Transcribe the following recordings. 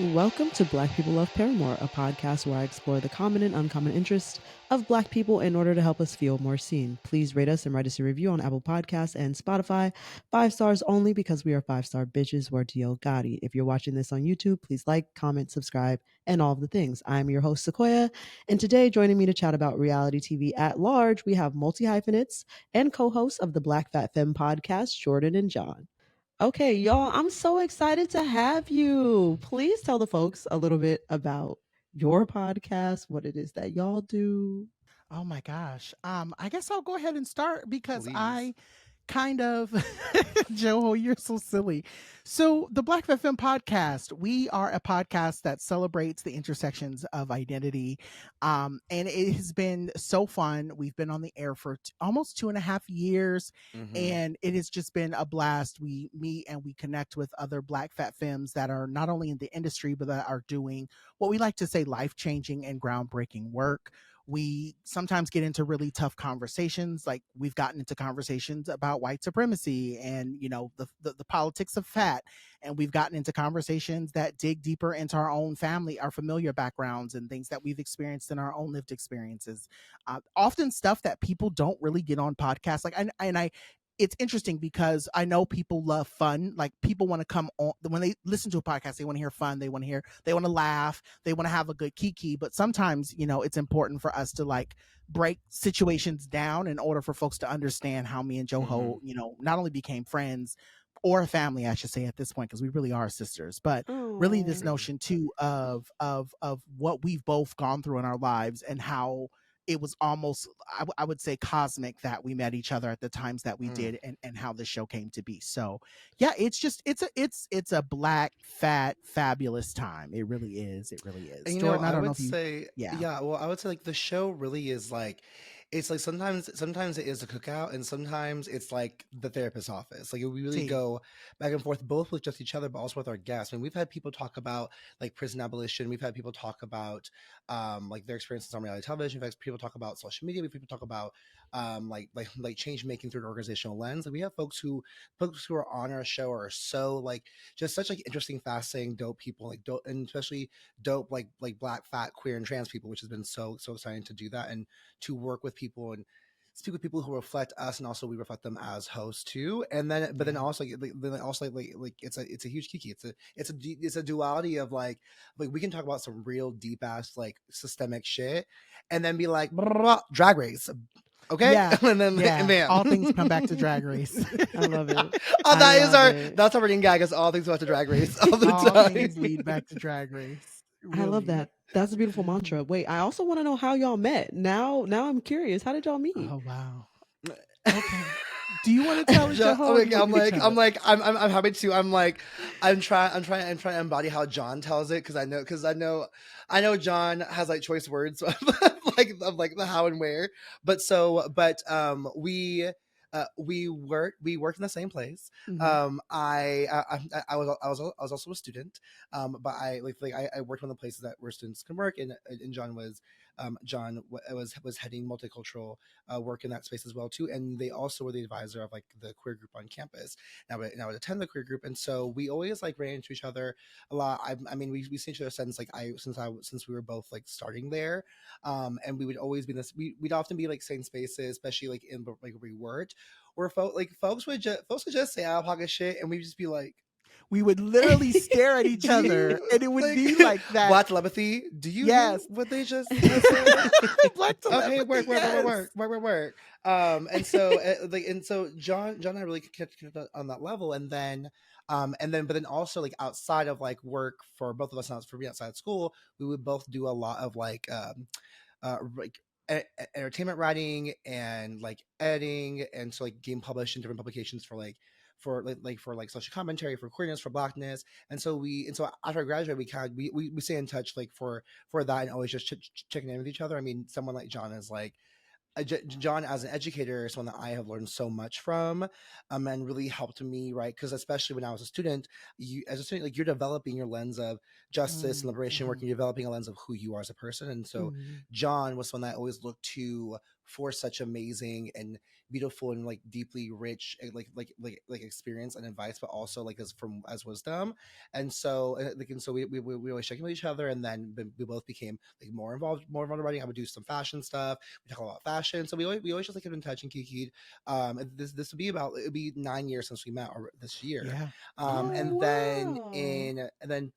Welcome to Black People Love Paramore, a podcast where I explore the common and uncommon interests of Black people in order to help us feel more seen. Please rate us and write us a review on Apple Podcasts and Spotify. 5 stars only because we are 5 star bitches. We're DL Gotti. If you're watching this on YouTube, please like, comment, subscribe, and all of the things. I'm your host, Sequoia, and today joining me to chat about reality TV at large, we have multi-hyphenates and co-hosts of the Black Fat Femme podcast, Jordan and John. Okay, y'all, I'm so excited to have you. Please tell the folks a little bit about your podcast, what it is that y'all do. Oh my gosh. I guess I'll go ahead and start because Please. I kind of Joe, you're so silly. So the Black FM podcast, we are a podcast that celebrates the intersections of identity. And it has been so fun. We've been on the air for almost 2.5 years, Hmm. and it has just been a blast. We meet and we connect with other Black fat femmes that are not only in the industry, but that are doing what we like to say life-changing and groundbreaking work. We sometimes get into really tough conversations, like we've gotten into conversations about white supremacy and the politics of fat, and we've gotten into conversations that dig deeper into our own family, our familiar backgrounds, and things that we've experienced in our own lived experiences. Often stuff that people don't really get on podcasts, like and I it's interesting because I know people love fun. Like people want to come on when they listen to a podcast, they want to hear fun, they want to laugh, they want to have a good kiki. But sometimes, it's important for us to like break situations down in order for folks to understand how me and Joho, Hmm. not only became friends or family, I should say at this point, because we really are sisters, but really this Oh, Truly. notion too of what we've both gone through in our lives and how it was almost I would say cosmic that we met each other at the times that we Mm. did, and how the show came to be. So yeah, it's a black fat fabulous time. It really is. It really is. And Jordan, I I don't know would if you. say, Yeah. yeah, well, I would say like the show really is like it's like sometimes it is a cookout and sometimes it's like the therapist's office. Like we really T. go back and forth both with just each other but also with our guests. I mean, we've had people talk about like prison abolition, we've had people talk about like their experiences on reality television, we've had people talk about social media, we've had people talk about like change making through an organizational lens. Like we have folks who are on our show are so like just such like interesting, fascinating, dope people, like dope, and especially dope like black, fat, queer, and trans people, which has been so exciting to do that and to work with people and speak with people who reflect us, and also we reflect them as hosts too. And then, but then Yeah. also, then also like it's a huge kiki. It's a duality of like we can talk about some real deep ass like systemic shit, and then be like blah, blah, blah, drag race, okay, Yeah. and then and Yeah. bam. All things come back to Drag Race. I love it. Oh, I that is love our it. that's our running gag. Is all things about the drag race all the All time. things lead back to Drag Race. I love Really. that. That's a beautiful mantra. Wait, I also want to know how y'all met. Now I'm curious. How did y'all meet? Oh wow. Okay. Do you want to tell it, Joho, or do you want I'm me to like, tell I'm it? like, I'm happy to. I'm trying to embody how John tells it because I know John has like choice words of like the how and where. We worked in the same place. Mhm. I was also a student. But I worked one of the places that where students can work, and John was heading multicultural work in that space as well too. And they also were the advisor of like the queer group on campus. Now I would attend the queer group, and so we always like ran into each other a lot. I mean, we've seen each other since we were both like starting there, and we would always be in this. We'd often be like same spaces, especially like in like where we worked, where folks would just say out of pocket shit, and we'd just be like, We would literally stare at each do other, you and it would like be like that. black telepathy? Do you hear Yes. what they just said? Black Okay, telepathy. Yes. work. And so John and I really connected on that level, but then also like outside of like work for both of us, not for me outside of school, we would both do a lot of like entertainment writing and like editing, and so like getting published in different publications for social commentary, for queerness, for blackness. And so after I graduated, we kind of we stay in touch like for that, and always just checking in with each other. I mean, someone like John is like John as an educator is one that I have learned so much from, and really helped me, right? Because especially when I was a student, you as a student, like you're developing your lens of justice and liberation work, Mhm. and you're developing a lens of who you are as a person. And so Mhm. John was one that I always looked to for such amazing and beautiful and like deeply rich like experience and advice, but also like as wisdom. And so we always check in with each other, and then we both became like more involved in writing. I would do some fashion stuff. We talk about fashion, so we always just like kept in touch and kikied. And this would be it would be 9 years since we met, or this year. Yeah. And then in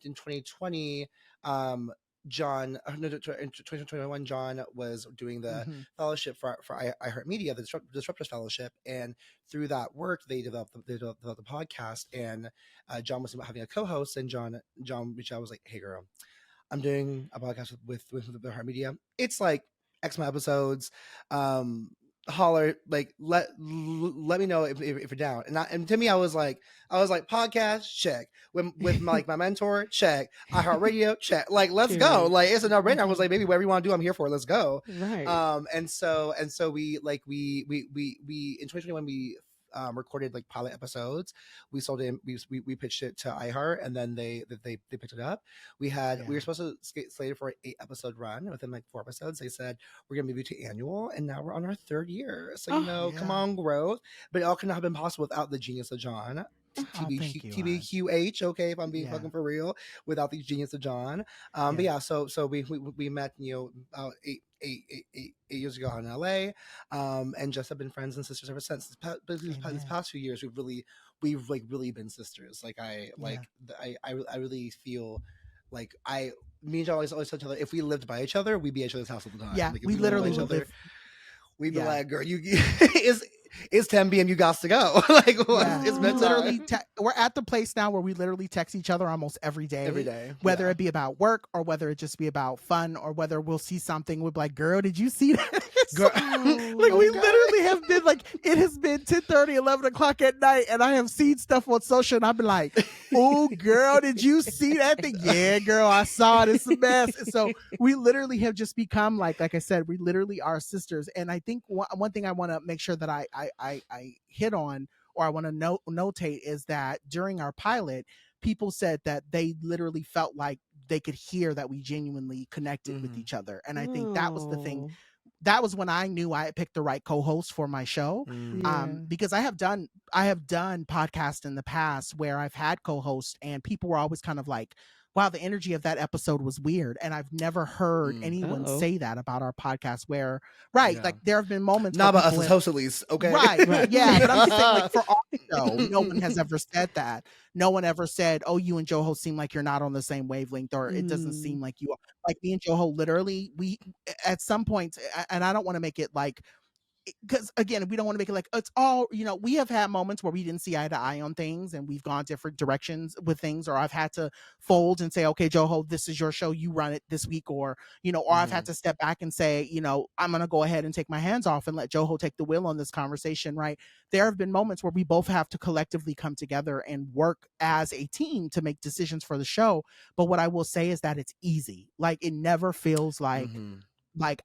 2020, John, no, in 2021, John was doing the fellowship for iHeartMedia, the Disruptors Fellowship, and through that work, they developed the podcast. And John was having a co-host, and John reached out, was like, "Hey, girl, I'm doing a podcast with the iHeartMedia. It's like X amount of episodes. Holler, like let me know if you're down." And to me, I was like podcast check with my mentor check, iHeartRadio check, like let's go, like it's a no-brainer. I was like, baby, whatever you want to do, I'm here for it, let's go. Right. And so we in 2021 we recorded like pilot episodes. We sold it. We pitched it to iHeart, and then they picked it up. We were supposed to slated for an 8-episode run. Within like 4 episodes, they said we're gonna move you to annual, and now we're on our 3rd year. So come on, growth. But it all could not have been possible without the genius of John. TBQH, okay, if I'm being fucking for real, without the genius of John. But yeah, so we met, about 8 years ago in LA, and just have been friends and sisters ever since. This past few years, we've like really been sisters. Like I really feel like me and John always tell each other, if we lived by each other, we'd be at each other's house all the time. Yeah, like, we literally each other. live. We'd be like, girl, you it's 10 p.m. You got to go. Like, it's literally we're at the place now where we literally text each other almost every day. Whether it be about work, or whether it just be about fun, or whether we'll see something, we'll be like, girl, did you see that? Girl. Like, we literally have been like, it has been 10:30, 11 o'clock at night, and I have seen stuff on social, and I've been like, oh, girl, did you see that thing? Yeah, girl, I saw it. It's a mess. And so we literally have just become like I said, we literally are sisters. And I think one thing I want to make sure that I hit on, or I want to notate, is that during our pilot, people said that they literally felt like they could hear that we genuinely connected with each other. And I think that was the thing. That was when I knew I had picked the right co-host for my show. Because I have done podcasts in the past where I've had co-hosts, and people were always kind of like, wow, the energy of that episode was weird. And I've never heard anyone say that about our podcast, where, like, there have been moments. Not about us as hosts, at least. Okay. Right. Yeah. But I'm just saying, like, for our show, no one has ever said that. No one ever said, oh, you and Joho seem like you're not on the same wavelength, or it doesn't seem like you are. Like, me and Joho, literally, we, at some point, and I don't want to make it like, because again, we don't want to make it like it's all, we have had moments where we didn't see eye to eye on things, and we've gone different directions with things, or I've had to fold and say, okay, Joho, this is your show, you run it this week, or or I've had to step back and say, I'm gonna go ahead and take my hands off and let Joho take the wheel on this conversation. Right? There have been moments where we both have to collectively come together and work as a team to make decisions for the show. But what I will say is that it's easy. Like, it never feels like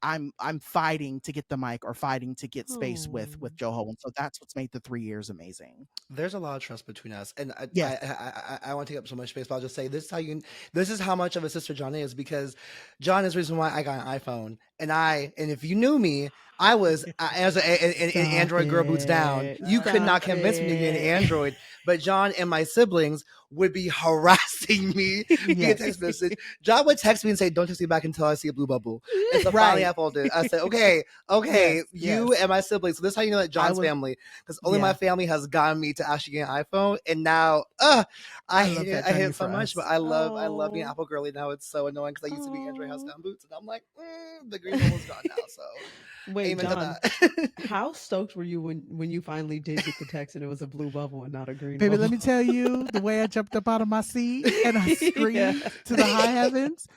I'm fighting to get the mic, or fighting to get space with Joho. And so that's what's made the 3 years amazing. There's a lot of trust between us. And I want to take up so much space, but I'll just say this is how much of a sister John is, because John is the reason why I got an iPhone. And if you knew me, I was as an Android girl boots down. You could not convince me to get an Android. But John and my siblings would be harassing me. Via text message. John would text me and say, "Don't text me back until I see a blue bubble." And so finally I folded. I said, okay, you and my siblings. So this is how you know that John's family, because only my family has gotten me to actually get an iPhone. And now I hate it so much. But I love being Apple girly now. It's so annoying, because I used to be Android house down boots, and I'm like, the green bubble's gone now. So wait, John, how stoked were you when you finally did get the text and it was a blue bubble and not a green bubble? Baby, let me tell you, the way I jumped up out of my seat and I screamed to the high heavens.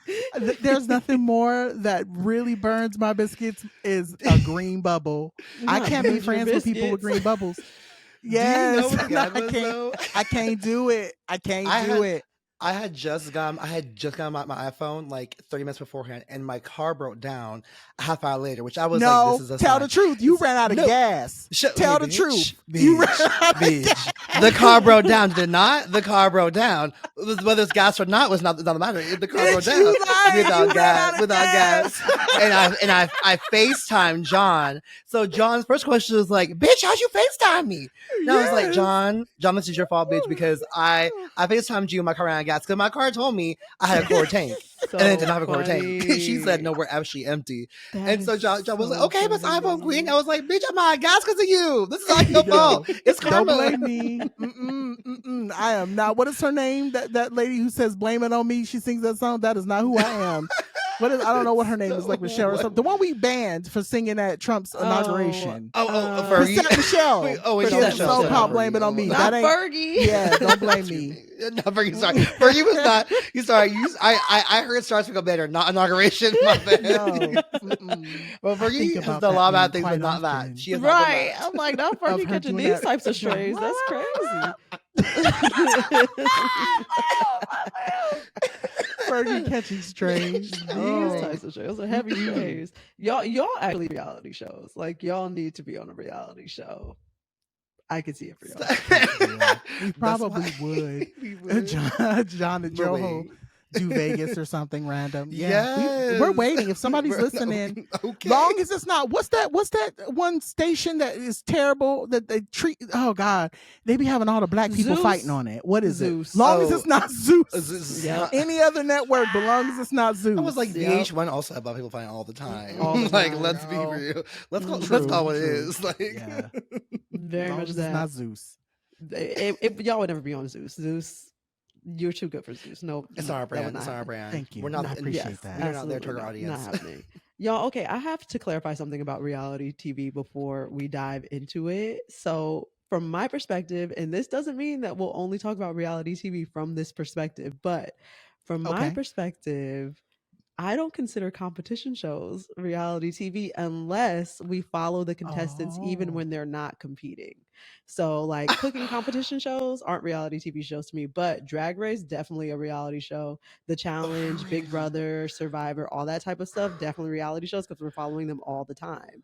There's nothing more that really burns my biscuits is a green bubble. I can't be friends with people with green bubbles. Yes, I can't do it. I can't do it. I had just gotten my iPhone like 30 minutes beforehand, and my car broke down a half hour later, which I was like, No, "This is a tell sign." the truth. You ran out of No. gas. Tell the bitch, truth. bitch, You ran out of bitch. gas. The car broke down. Did it not? The car broke down. Whether it's gas or not was not the matter. The car broke Bitch, down you lying. You ran out of without gas. gas. and I FaceTimed John. So John's first question was like, "Bitch, how'd you FaceTime me?" And I was like, Yes. John, this is your fault, bitch, because I FaceTimed you and my car ran out of gas because my car told me I had a quarter tank. So And it did not have a quarter tank. funny. She said, "No, we're actually empty." That And so is John was like, so "Okay, Miss funny. iPhone Queen." I was like, "Bitch, I'm out of gas because of you. This is not your No. fault. It's Don't karma." blame me. I am not. What is her name? That lady who says "Blame it on me." She sings that song. That is not who I am. What is? I don't know what her name is. Like Michelle or something. The one we banned for singing at Trump's inauguration. Fergie. Michelle. Wait, She not has a Michelle. song called "Blame It on Me." Not That ain't. Fergie. Yeah, don't blame me. Not Fergie. Sorry, Fergie was not. You sorry. I heard Stars Pick Up Better, not inauguration. My bad. No. Well, I think Fergie has about done a that lot of bad meme things, quite but not often. that. She has not done Right. that. I'm like, not Of Fergie her catching doing these that. types of strays. That's crazy. Fergie catching strays. These Oh. types of shows are heavy strays. Y'all actually reality shows. Like y'all need to be on a reality show. I could see it for y'all. We probably would. We would. John and We're Joho waiting. do Vegas or something random. Yes. We're waiting. If somebody's listening, Okay. long as it's not. What's that one station that is terrible that they treat? Oh God, they be having all the black people Zeus. fighting on it. What is Zeus. it? Long as it's not Zeus. Zeus. Yeah. Any other network, but long as it's not Zeus. I was like, Yep. VH1 also had black people fighting all the time. All the Like, time. let's be No. real. Let's call True, what it true. is. Like, Yeah. Very Long much as it's not that. Zeus. Y'all would never be on Zeus. Zeus, you're too good for Zeus. No, it's no, not our that would brand. not It's not our happen. brand. Thank you. We're not. I appreciate Yes, that. We're not their absolutely target not. audience. Not happening. Y'all, okay, I have to clarify something about reality TV before we dive into it. So, from my perspective, and this doesn't mean that we'll only talk about reality TV from this perspective, but from my Okay. perspective, I don't consider competition shows reality TV unless we follow the contestants even Oh. when they're not competing. So, like cooking competition shows aren't reality TV shows to me, but Drag Race definitely a reality show. The Challenge, Big really? Brother, Survivor, all that type of stuff, definitely reality shows because we're following them all the time.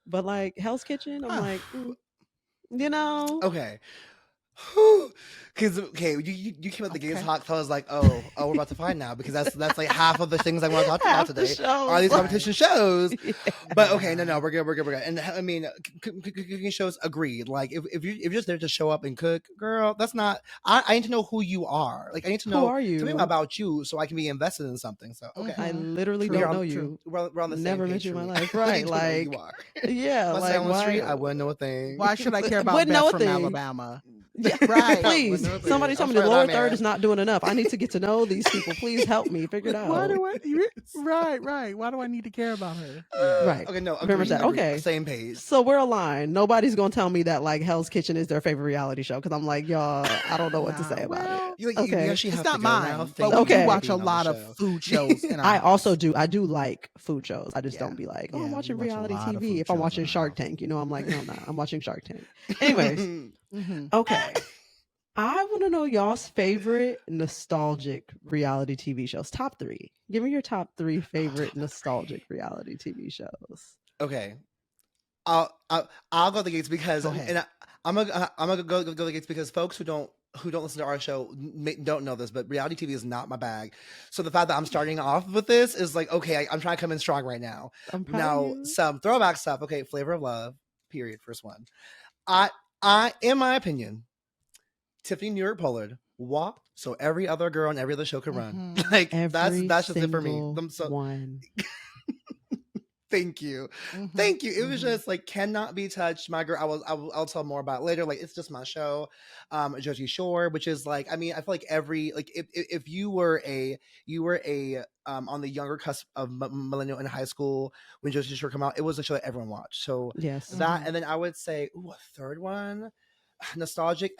But like Hell's Kitchen, I'm like, you know, Okay. Because you came at the games Okay. hot, so I was like, oh, we're about to find now because that's like half of the things I want to talk about half the today are shows. these competition shows. Yeah. But okay, no, we're good. And I mean, cooking shows agreed. Like if you're just there to show up and cook, girl, that's not. I need to know who you are. Like I need to know Who are tell me you? about you so I can be invested in something. So okay, I literally True. don't We're know on- you. we're on the Never same met page you in for my me. life, I right? need to know who you Like, are. yeah, If I like sat on the why? street, I wouldn't know a thing. Why should I care about Wouldn't know Beth a from thing. Alabama? Yeah, Right. please, Wouldn't know a thing. somebody tell I'm me the sorry, lower that third man. is not doing enough. I need to get to know these people. Please help me figure it Why out. do I? Right. Why do I need to care about her? Right. Okay, no, Very much agreed, that. agreed. Okay. Same page. So we're aligned. Nobody's gonna tell me that like Hell's Kitchen is their favorite reality show because I'm like, y'all, I don't know what to Nah, say about well, it. You Okay. actually It's have not to go mine, now. but Thank we you Okay. do for watch being a on the lot of show. food shows in our I house. also do. I do like food shows. I just Yeah. don't be like, oh, Yeah, I'm we watching watch a reality lot of TV. food If I'm shows watching in our Shark house. Tank, you know, I'm like, no, I'm watching Shark Tank. Anyways, Mhm. okay. I want to know y'all's favorite nostalgic reality TV shows. Top 3. Give me your top 3 favorite top 3. nostalgic reality TV shows. Okay, I'll go the gates because Go ahead. and I'm gonna go the gates because folks who don't listen to our show don't know this, but reality TV is not my bag. So the fact that I'm starting off with this is like, okay, I'm trying to come in strong right now. I'm proud Now of you. some throwback stuff. Okay, Flavor of Love. Period. First one. I in my opinion, Tiffany New York Pollard walked so every other girl and every other show could run. Mhm. Like Every that's just it for me. single I'm so one. thank you. Mhm. Thank you. It was Mhm. just like cannot be touched. My girl, I'll tell more about it later. Like it's just my show. Jersey Shore, which is like, I mean, I feel like every like if you were a on the younger cusp of millennial in high school when Jersey Shore come out, it was a show that everyone watched. So Yes. that, and then I would say, ooh, a third one, nostalgic.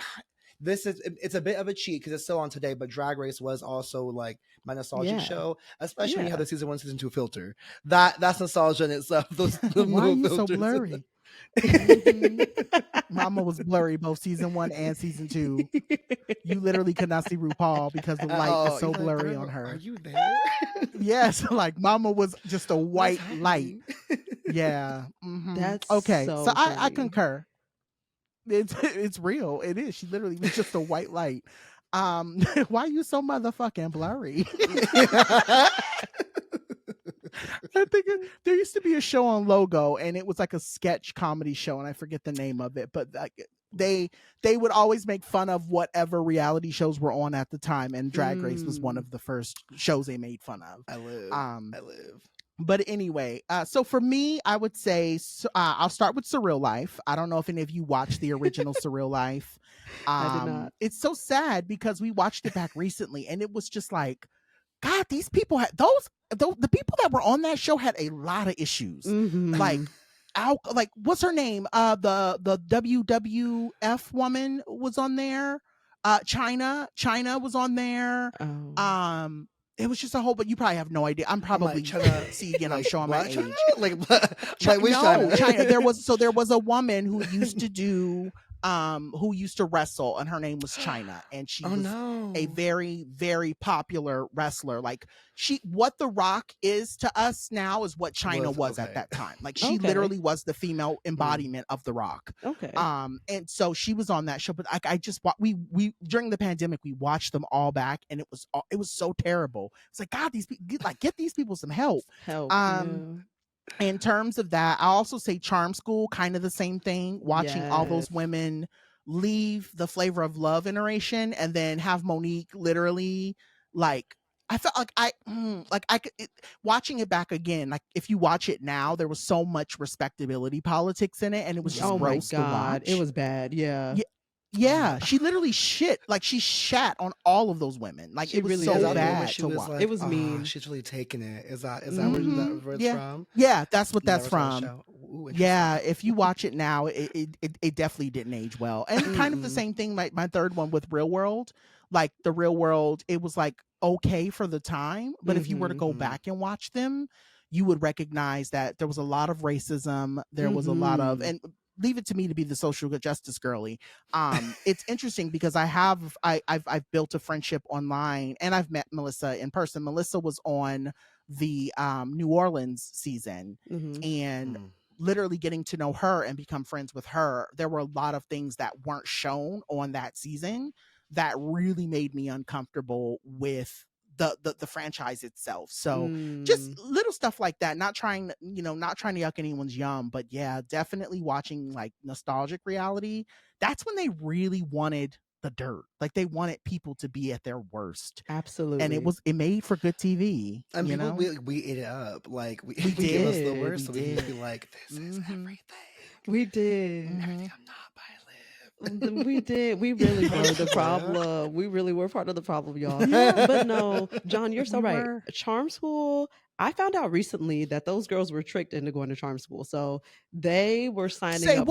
It's a bit of a cheat because it's still on today, but Drag Race was also like my nostalgic Yeah. show, especially when you have Yeah. the season 1, season 2 filter. That's nostalgia in itself. Those Why are you so filters. blurry? Mama was blurry both season 1 and season 2. You literally could not see RuPaul because the light is so he's like, I blurry don't on know. Are her. you there? Yes, like Mama was just a What is white light. happening? Yeah. That's Okay, so so I funny. concur. It's real. It is. She literally was just a white light. Why you so motherfucking blurry? I think there used to be a show on Logo, and it was like a sketch comedy show, and I forget the name of it, but like they would always make fun of whatever reality shows were on at the time, and Drag Race was one of the first shows they made fun of. I live. But anyway, so for me, I would say I'll start with Surreal Life. I don't know if any of you watched the original Surreal Life. I did not. It's so sad because we watched it back recently, and it was just like, God, these people had the people that were on that show had a lot of issues. Like, like what's her name? The WWF woman was on there. China was on there. Oh. It was just a whole, but you probably have no idea. I'm probably see again. I'm showing my age. China? Like which no, China? There was a woman who used to do who used to wrestle, and her name was China, and she was a very, very popular wrestler. Like what The Rock is to us now is what China was at that time. Like she literally was the female embodiment of The Rock. Okay. And so she was on that show, but I just we during the pandemic we watched them all back, and it was so terrible. It's like, God, these people, get these people some help. In terms of that, I also say Charm School, kind of the same thing. Watching all those women leave the Flavor of Love iteration and then have Monique literally, like, I felt like I could watching it back again. Like if you watch it now, there was so much respectability politics in it, and it was just gross to watch. It was bad. Yeah, she literally she shat on all of those women. Like it was really so bad to watch. Like, it was mean. She's really taking it. Is that where it's from? Yeah, that's what that's from. Yeah, if you watch it now, it definitely didn't age well. And kind of the same thing. My third one with Real World, like the Real World, it was like okay for the time, but if you were to go back and watch them, you would recognize that there was a lot of racism. There was a lot of, and leave it to me to be the social justice girly. It's interesting because I've built a friendship online, and I've met Melissa in person. Melissa was on the New Orleans season, and literally getting to know her and become friends with her, there were a lot of things that weren't shown on that season that really made me uncomfortable with the franchise itself. So just little stuff like that, not trying to yuck anyone's yum, but yeah, definitely watching like nostalgic reality. That's when they really wanted the dirt. Like they wanted people to be at their worst. Absolutely. And it made for good TV. And you know? we ate it up. Like we gave us the worst, so we can be like, this is everything. We did. Everything I'm not, but I live. We did. We really were the problem. We really were part of the problem, y'all. But no, John, you're so right. Charm School, I found out recently that those girls were tricked into going to Charm School. So they were signing up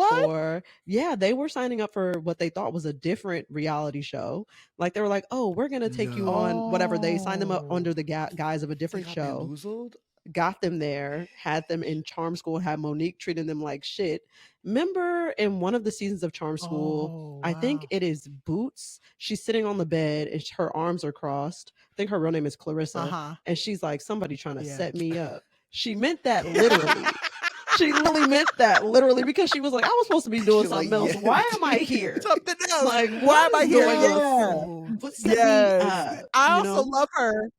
for what they thought was a different reality show. Like they were like, oh, we're going to take you on whatever. They signed them up under the guise of a different show. Bamboozled? Got them there, had them in Charm School, had Monique treating them like shit. Remember in one of the seasons of Charm School, I think it is Boots. She's sitting on the bed and her arms are crossed. I think her real name is Clarissa. And she's like, somebody trying to set me up. She meant that literally. She really meant that literally because she was like, I was supposed to be doing something else. Yes. Why am I here? Something else. Like, why am I here? I also love her.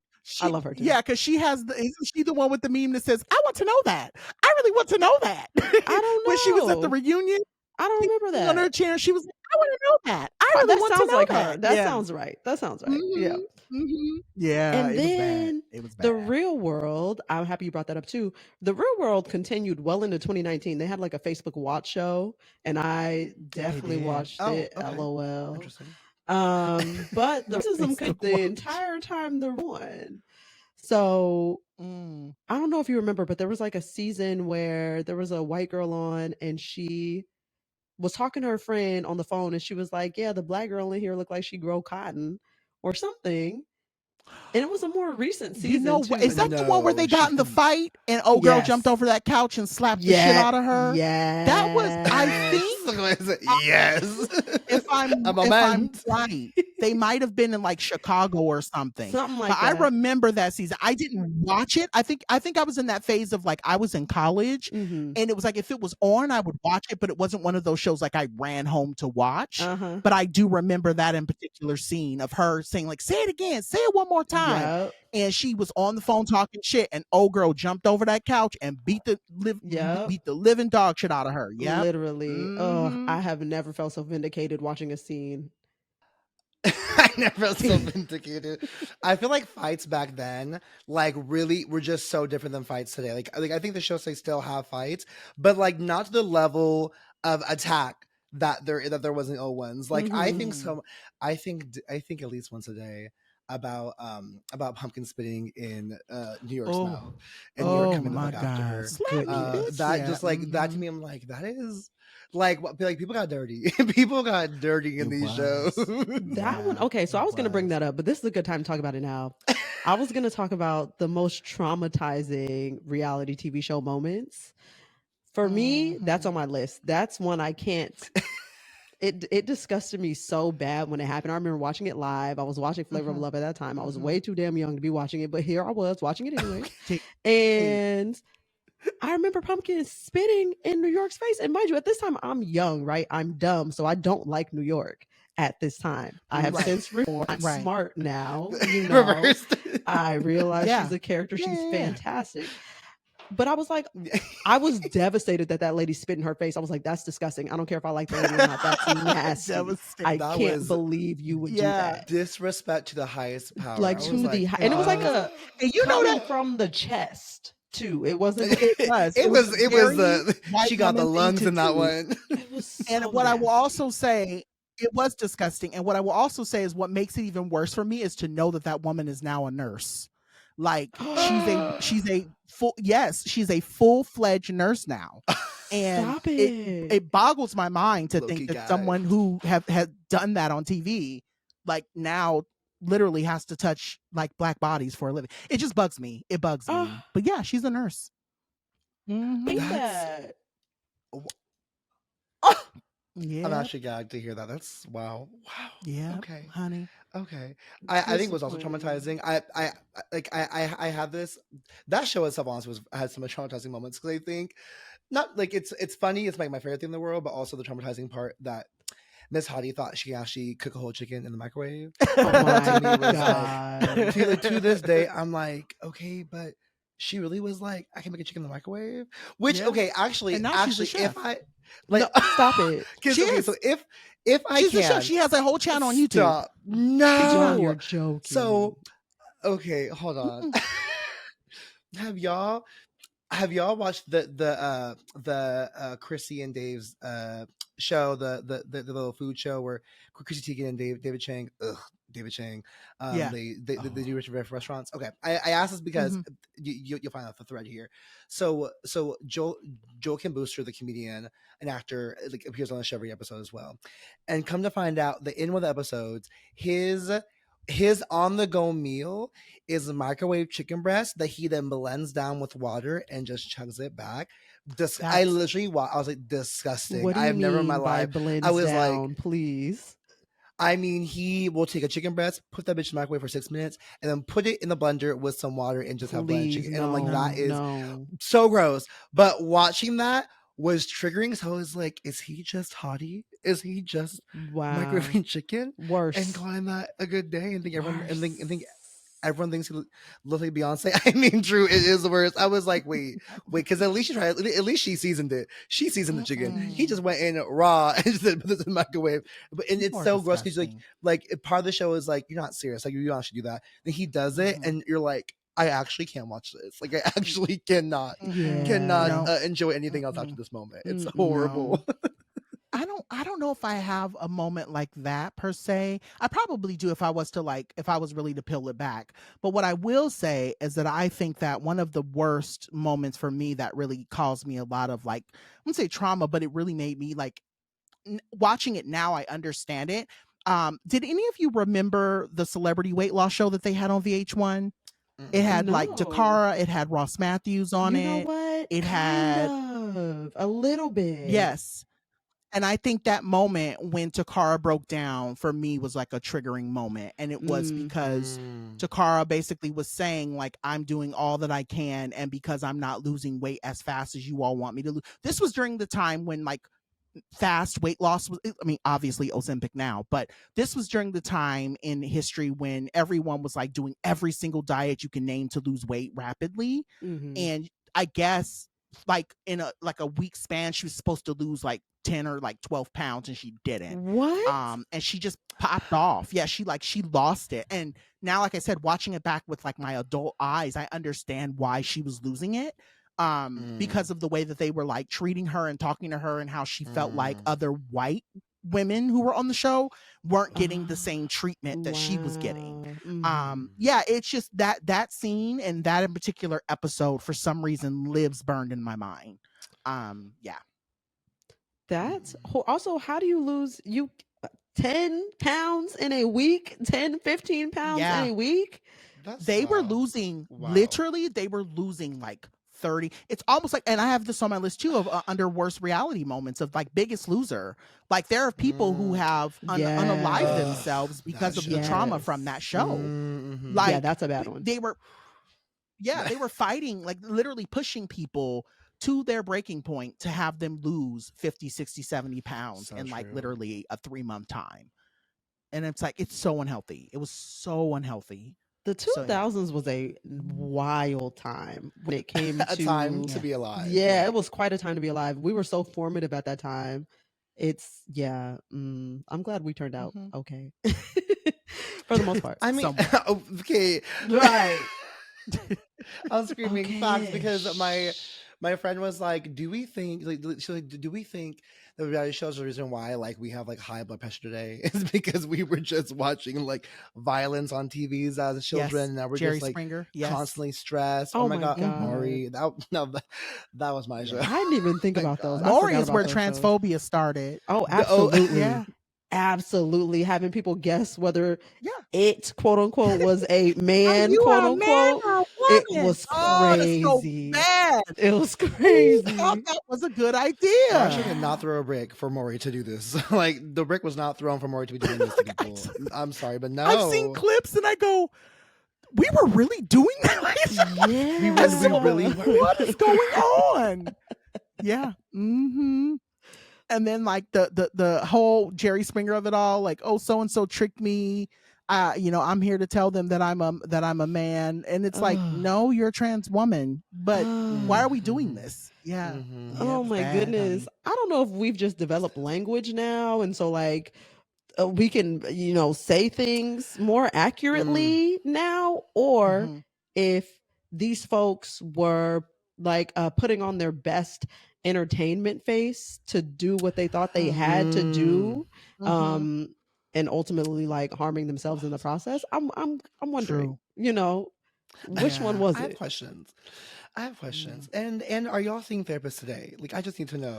I love her too. Yeah, because isn't she the one with the meme that says, I want to know that. I really want to know that. I don't know. When she was at the reunion. I don't remember that. On her chair, she was like, I want to know that. I really want to know like that. Her. That sounds right. That sounds right. Yeah. Yeah. And then it was bad. The Real World, I'm happy you brought that up too. The Real World continued well into 2019. They had like a Facebook watch show, and I definitely watched it. Okay. LOL. Interesting. But the racism kept the entire time they're on. So I don't know if you remember, but there was like a season where there was a white girl on, and she was talking to her friend on the phone, and she was like, yeah, the black girl in here looked like she grow cotton or something. And it was a more recent season. You know too. what? Is that the one where they got in the fight and old girl jumped over that couch and slapped the shit out of her? Yeah. That was, I think. Yes. If I'm right, they might have been in like Chicago or something. Something like but that. I remember that season. I didn't watch it. I think I was in that phase of like I was in college, and it was like if it was on, I would watch it, but it wasn't one of those shows like I ran home to watch. But I do remember that in particular scene of her saying like, "Say it again, say it one more time." Yep. And she was on the phone talking shit, and old girl jumped over that couch and beat the living dog shit out of her. Yeah, literally. Oh, I have never felt so vindicated watching a scene. I never felt so vindicated. I feel like fights back then, like really, were just so different than fights today. Like I think the shows they still have fights, but like not to the level of attack that there was in old ones. Like I think so. I think at least once a day about pumpkin spitting in New York's mouth and New York coming to look after her. That just like that to me, I'm like, that is like people got dirty. People got dirty in these shows. That one, okay. So I was gonna bring that up, but this is a good time to talk about it now. I was gonna talk about the most traumatizing reality TV show moments. For me, that's on my list. That's one I can't. It disgusted me so bad when it happened. I remember watching it live. I was watching Flavor of Love at that time. I was way too damn young to be watching it, but here I was watching it anyway. And I remember Pumpkin spitting in New York's face. And mind you, at this time, I'm young, right? I'm dumb, so I don't like New York at this time. I have since reformed. I'm smart now. You know, I realize she's a character. She's fantastic. But I was like, I was devastated that lady spit in her face. I was like, that's disgusting. I don't care if I like the lady or not. That's nasty. I can't believe you would do that. Disrespect to the highest power. Like to the and it was like a that from the chest too. It wasn't. It was the she got the lungs in that one. It was so and what nasty. I will also say, it was disgusting. And what I will also say is what makes it even worse for me is to know that woman is now a nurse. Like she's a full-fledged nurse now. And it boggles my mind to think that someone who had done that on TV, like now literally has to touch like black bodies for a living. It just bugs me. It bugs me. But yeah, she's a nurse. Yeah. I'm actually gagged to hear that. That's wow. Yeah. Okay, honey. Okay. I think it was also traumatizing. I had this. That show itself honestly had some traumatizing moments because I think not like it's funny. It's like my favorite thing in the world, but also the traumatizing part that Miss Hottie thought she actually cook a whole chicken in the microwave. Oh my God. Like, to this day, I'm like, okay, but she really was like, I can make a chicken in the microwave. Which okay, actually, if I like, no, stop it. Okay, so if I can, she has a whole channel on YouTube. Stop. No, you're joking. So okay, hold on. Have y'all watched the Chrissy and Dave's show, the little food show where Chrissy Teigen and David Chang, David Chang, they do rich restaurants. Okay, I asked this because you'll find out the thread here. So Joel Kim Booster, the comedian, an actor, like appears on the show every episode as well, and come to find out that in one of the episodes, his on the go meal is a microwave chicken breast that he then blends down with water and just chugs it back. I literally, I was like, disgusting. What do you I've never in my life. I was down, like, please. I mean, he will take a chicken breast, put that bitch in the microwave for 6 minutes, and then put it in the blender with some water and just have blended chicken. And I'm like, that is so gross. But watching that was triggering. So I was like, is he just hottie? Is he just microwaving chicken? Worse. And calling that a good day and think everyone thinks he looks like Beyonce. I mean, true, it is the worst. I was like, wait, because at least she tried. At least she seasoned it. She seasoned the chicken. He just went in raw and just put this in the microwave. And it's so gross because like part of the show is like, you're not serious. Like you don't actually do that. Then he does it, and you're like, I actually can't watch this. Like I actually cannot enjoy anything else after this moment. It's horrible. I don't know if I have a moment like that per se. I probably do if I was really to peel it back. But what I will say is that I think that one of the worst moments for me that really caused me a lot of like, I wouldn't say trauma, but it really made me like watching it now. I understand it. Did any of you remember the celebrity weight loss show that they had on VH1? It had like No. Takara, it had Ross Matthews on You it. know what? It Kind had of a little bit. yes. And I think that moment when Takara broke down for me was like a triggering moment. And it was because Takara basically was saying, like, I'm doing all that I can. And because I'm not losing weight as fast as you all want me to lose. This was during the time when like fast weight loss was, I mean, obviously Ozempic now, but this was during the time in history when everyone was like doing every single diet you can name to lose weight rapidly. And I guess like in a week span, she was supposed to lose like 10 or like 12 pounds and she didn't. What? And she just popped off. Yeah, she lost it. And now, like I said, watching it back with like my adult eyes, I understand why she was losing it. Because of the way that they were like treating her and talking to her and how she felt like other white women who were on the show weren't getting the same treatment that she was getting. Yeah, it's just that scene and that in particular episode for some reason lives burned in my mind. Yeah. That's also, how do you lose 10 pounds in a week? 10, 15 pounds in a week? They were losing, literally, they were losing like 30. It's almost like, and I have this on my list too of under worst reality moments of like Biggest Loser. Like there are people who have unalived themselves because of the trauma from that show. Like, yeah, that's a bad one. They were fighting, like literally pushing people to their breaking point to have them lose 50, 60, 70 pounds in like literally a 3-month time. And it's like, it's so unhealthy. It was so unhealthy. The 2000s was a wild time when it came to a time to be alive. Yeah, it was quite a time to be alive. We were so formative at that time. It's I'm glad we turned out okay for the most part. I mean, okay, right. I was screaming facts because my friend was like, "Do we think do we think the reality show is the reason why like we have like high blood pressure today is because we were just watching like violence on TVs as children, and now we're Jerry just like Springer. constantly stressed." Oh my god, God. Maury, that was my show. I didn't even think about those. Maury is where transphobia started. Oh, absolutely. Yeah. Absolutely, having people guess whether it quote unquote was a man, you quote a unquote. Man or a It woman? was Oh, crazy. that's so bad. It was crazy. Who thought that was a good I idea? actually did not throw a brick for Maury to do this. Like the brick was not thrown for Maury to be doing this to people. I'm sorry, but no. I've seen clips and I go, we were really doing that? Yeah. we really were. What is going on? Yeah. And then like the whole Jerry Springer of it all, like, oh, so and so tricked me. I'm here to tell them that I'm a man, and it's like, no, you're a trans woman. But why are we doing this? Yeah. Oh my goodness. I don't know if we've just developed language now, and so like we can say things more accurately now, or if these folks were like putting on their best entertainment face to do what they thought they had to do, and ultimately like harming themselves in the process. I'm wondering, which one was I have it? questions. And are y'all seeing therapists today? Like, I just need to know.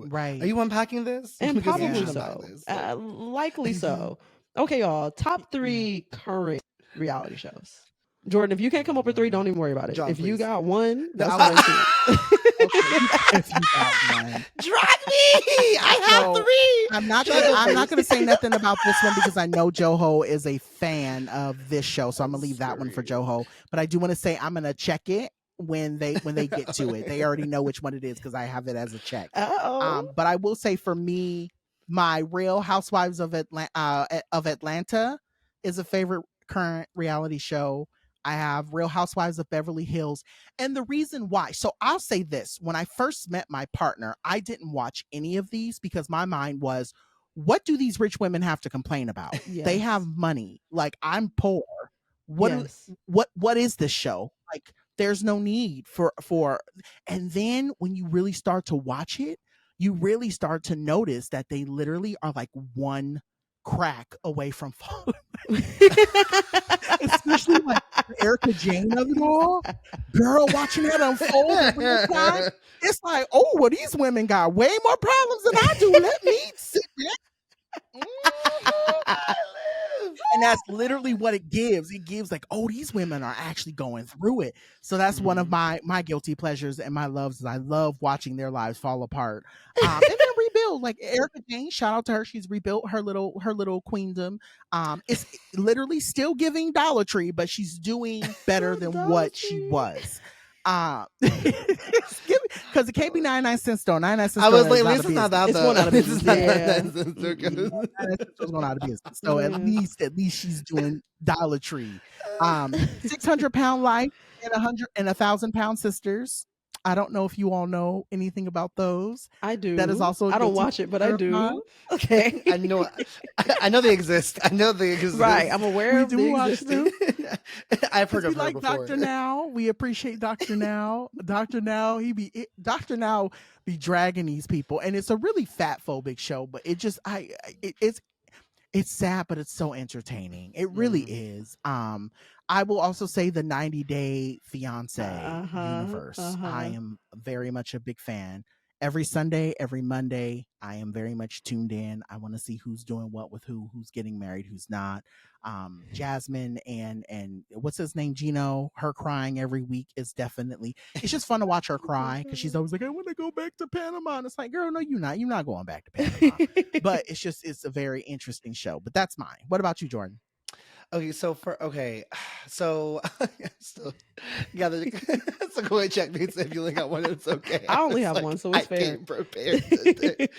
Right. Are you unpacking this? And Because probably you should so. unpack this. Likely so. Okay, y'all. Top 3 current reality shows. Jordan, if you can't come up with 3, don't even worry about it. John, if you please. got one, that's I fine was- too. If you got one. Drag me! I have So, 3! I'm not gonna say nothing about this one because I know Joho is a fan of this show, so I'm gonna leave that one for Joho. But I do want to say I'm gonna check it when they get to it. They already know which one it is because I have it as a check. But I will say for me, my Real Housewives of Atlanta is a favorite current reality show. I have Real Housewives of Beverly Hills. And the reason why, so I'll say this, when I first met my partner, I didn't watch any of these because my mind was, what do these rich women have to complain about? They have money. Like, I'm poor. What is this show? Like, there's no need for, and then when you really start to watch it, you really start to notice that they literally are like one crack away from falling. Especially like Erica Jane of it all. Girl, watching that unfold in real time, it's like, oh, well, these women got way more problems than I do. Let me sit And that's literally what it gives. It gives like, oh, these women are actually going through it. So that's one of my guilty pleasures and my loves. Is I love watching their lives fall apart, and then rebuild. Like Erica Jane, shout out to her. She's rebuilt her little queendom. It's literally still giving Dollar Tree, but she's doing better than what she was. Because it can't be 99 cents though. 99 cents. I was like, at at least it's not that It's though. going out of This is business. not Yeah. 99 cents. It's going out of business. So at least she's doing Dollar Tree. 600-pound life and 1,000-pound sisters. I don't know if you all know anything about those. I do. That is also I don't watch it, but I do. Okay. I know they exist. I know they exist. Right. I'm aware of the existence. I've heard We of her like before. Dr. Now. We appreciate Dr. Now. Dr. Now, Dr. Now be dragging these people, and it's a really fat phobic show. But it just, it's sad, but it's so entertaining. It really is. I will also say the 90-Day Fiancé universe. I am very much a big fan. Every Sunday, every Monday, I am very much tuned in. I want to see who's doing what with who's getting married, who's not. Jasmine and what's his name, Gino, her crying every week is definitely, it's just fun to watch her cry because she's always like, I want to go back to Panama. And it's like, girl, no, you're not going back to Panama. But it's a very interesting show. But that's mine. What about you, Jordan? Okay, so yeah, so go and check me if you only got one. It's okay. I only have one, so it's fair. Came prepared today.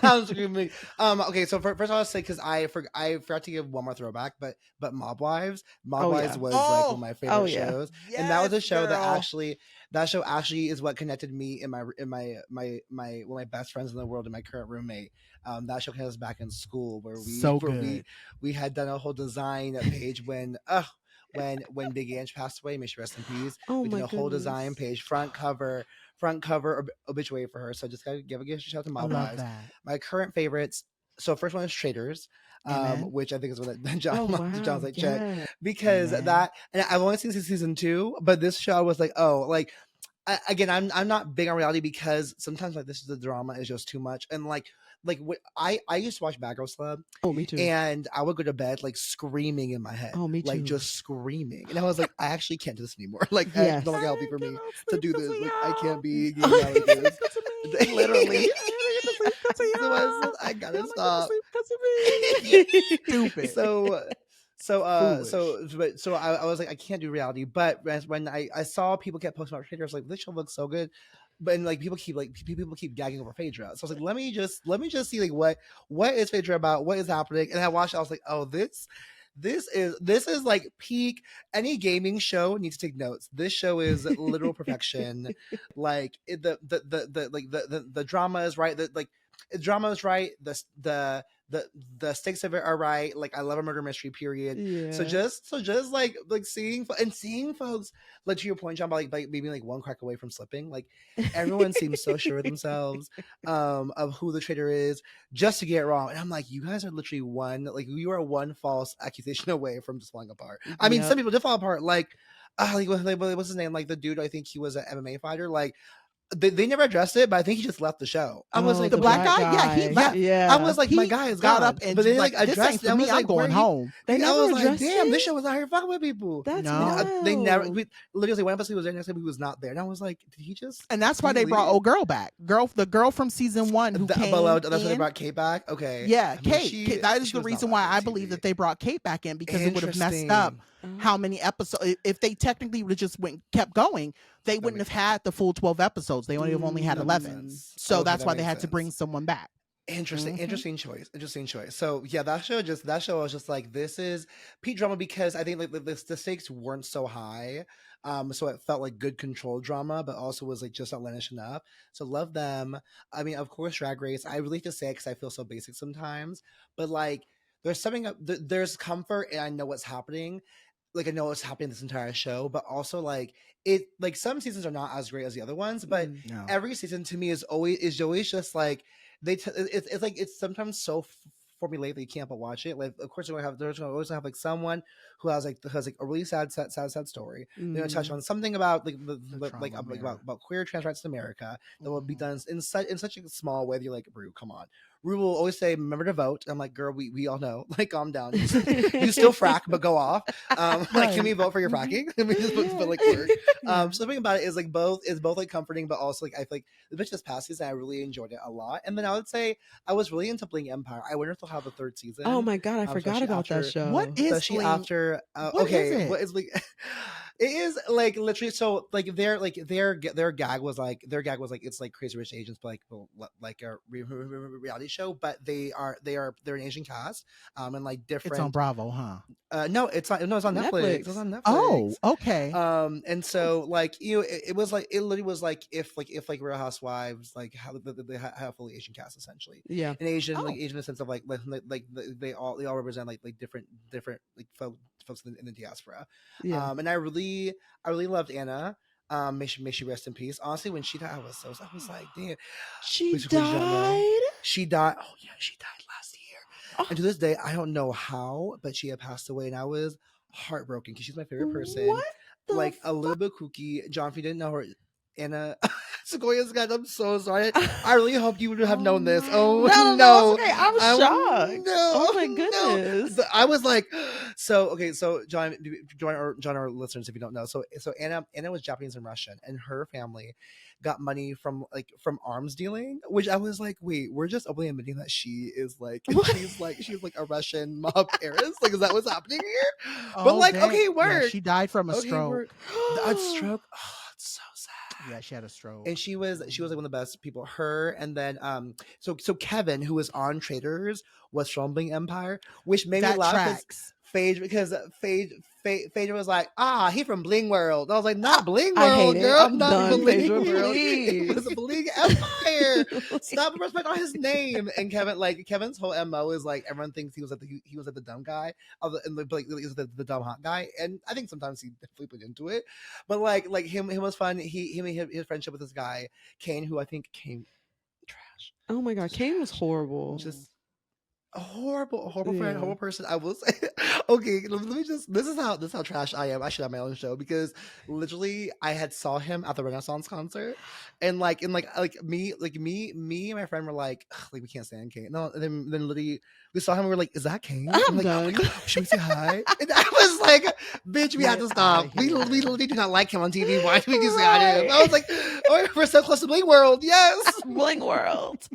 I'm screaming. Okay, so first of all, I'll say because I forgot to give one more throwback, but Mob Wives was like one of my favorite shows, and that was a show that show actually is what connected me and my one of my best friends in the world and my current roommate. That show connected us back in school where we had done a whole design page when Big Ange passed away. May she rest in peace. We did a whole design page, front cover obituary for her. So just gotta give a shout out to Mob Wives. My current favorites. So first one is Traitors. Which I think is what John's like check because that, and I've only seen season 2, but this show was like, again, I'm not big on reality because sometimes like this is the drama is just too much, and like what I used to watch Bad Girls Club. Oh, me too. And I would go to bed like screaming in my head. Oh, me too. Like just screaming, and I was like, I actually can't do this anymore. Like, it's not healthy for me to do this. Like, I can't be literally. So I gotta stop. Stupid. So I was like, I can't do reality. But when I saw people kept posting about Phaedra, I was like, this show looks so good. But like people keep gagging over Phaedra. So I was like, let me just see like what is Phaedra about? What is happening? And I watched it, I was like, oh, this is like peak. Any gaming show needs to take notes. This show is literal perfection. Like the drama is right. The drama is right. The stakes of it are right. Like I love a murder mystery. Period. Yeah. So just like seeing folks, like to your point, John, about like maybe like one crack away from slipping. Like everyone seems so sure of themselves of who the traitor is, just to get it wrong. And I'm like, you guys are literally you are one false accusation away from just falling apart. I mean, some people did fall apart. Like what's his name? Like the dude, I think he was an MMA fighter. Like. They never addressed it, but I think he just left the show. I was like, the black guy? Yeah, he left. Yeah. I was like, my guy has got up, and but they like addressed it. I was like, going home. I was like, damn, this show was out here fucking with people. They never. Literally, one episode he was there, next episode he was not there, and I was like, did he just? And that's why they brought old girl back. The girl from season 1 who came. That's why they brought Kate back. Okay. Yeah, Kate. That is the reason why I believe that they brought Kate back in, because it would have messed up how many episodes. If they technically would have just kept going, they wouldn't have had the full 12 episodes. They only had 11. So that's why they had to bring someone back. Interesting choice. So yeah, that show was just like, this is peak drama, because I think like the stakes weren't so high. So it felt like good control drama, but also was like just outlandish enough. So love them. I mean, of course, Drag Race. I really hate to say it because I feel so basic sometimes, but like there's something, there's comfort, and I know what's happening. Like I know what's happening this entire show, but also like it, like some seasons are not as great as the other ones, but every season to me is always just like it's like it's sometimes so formulaic that you can't but watch it. Like of course there's always have like someone who has like a really sad story. They're gonna touch on something about about queer trans rights in America that will be done in such a small way that you're like, bro, come on. we will always say, remember to vote. I'm like, girl, we all know. Like, calm down. You still frack, but go off. Like, can we vote for your fracking? Can we just put like work? So the thing about it is like both like comforting, but also like I feel like the bitch this past season I really enjoyed it a lot. And then I would say I was really into Bling Empire. I wonder if they'll have a third season. Oh my god, I forgot about that show. What is especially Bling? after What is it? what is like it is like literally so like their gag was like it's like Crazy Rich Asians but like a reality show, but they're an Asian cast and like different. It's on Bravo, huh? No, it's not. No, it's on Netflix. It's on Netflix. Oh, okay. And so like it was like it literally was like if Real Housewives like they have fully Asian cast essentially. Yeah, and Asian like Asian in the sense of like they all represent like different like folks in the diaspora. yeah. And I really loved Anna. May she rest in peace. Honestly, when she died, I was like, damn. She died. She died. Oh yeah, she died last year. Oh. And to this day, I don't know how, but she had passed away, and I was heartbroken because she's my favorite person. What like a little bit kooky. John, if you didn't know her, Anna Sequoia's guys, I'm so sorry. I really hope you would have known this. Oh no. Okay. I was shocked. No, oh my goodness. No. I was like, so John, our listeners, if you don't know, so Anna was Japanese and Russian, and her family got money from arms dealing, which I was like, wait, we're just openly admitting that she is like she's like a Russian mob heiress. Like, is that what's happening here? But like, dang. Okay, work. Yeah, she died from a stroke. A stroke. Oh, it's so sad. Yeah, she had a stroke. And she was like one of the best people. Her and then so Kevin, who was on Traitors, was from Bling Empire, which made me laugh. Because Phaedra was like, he from Bling World. I was like, not Bling World, girl. I'm not done, Bling Phaedra, World. please. It was a Bling Empire. Stop respect on his name. And Kevin's whole MO is like everyone thinks he was like the dumb guy, and like he was the dumb hot guy. And I think sometimes he definitely put into it. But like him was fun. He made his friendship with this guy, Kane, who I think came trash. Oh my god, Kane was horrible. Just a horrible friend, horrible person. I will say, okay, let me just. This is how trash I am. I should have my own show because literally I had saw him at the Renaissance concert, and me and my friend were like we can't stand Kane. No, and then literally we saw him. And we were like, is that Kane? I'm like, done. Oh my God, should we say hi? And I was like, bitch, we have to stop. We literally do not like him on TV. Why do we just say hi to him? I was like, oh, we're so close to Bling World. Yes, Bling World.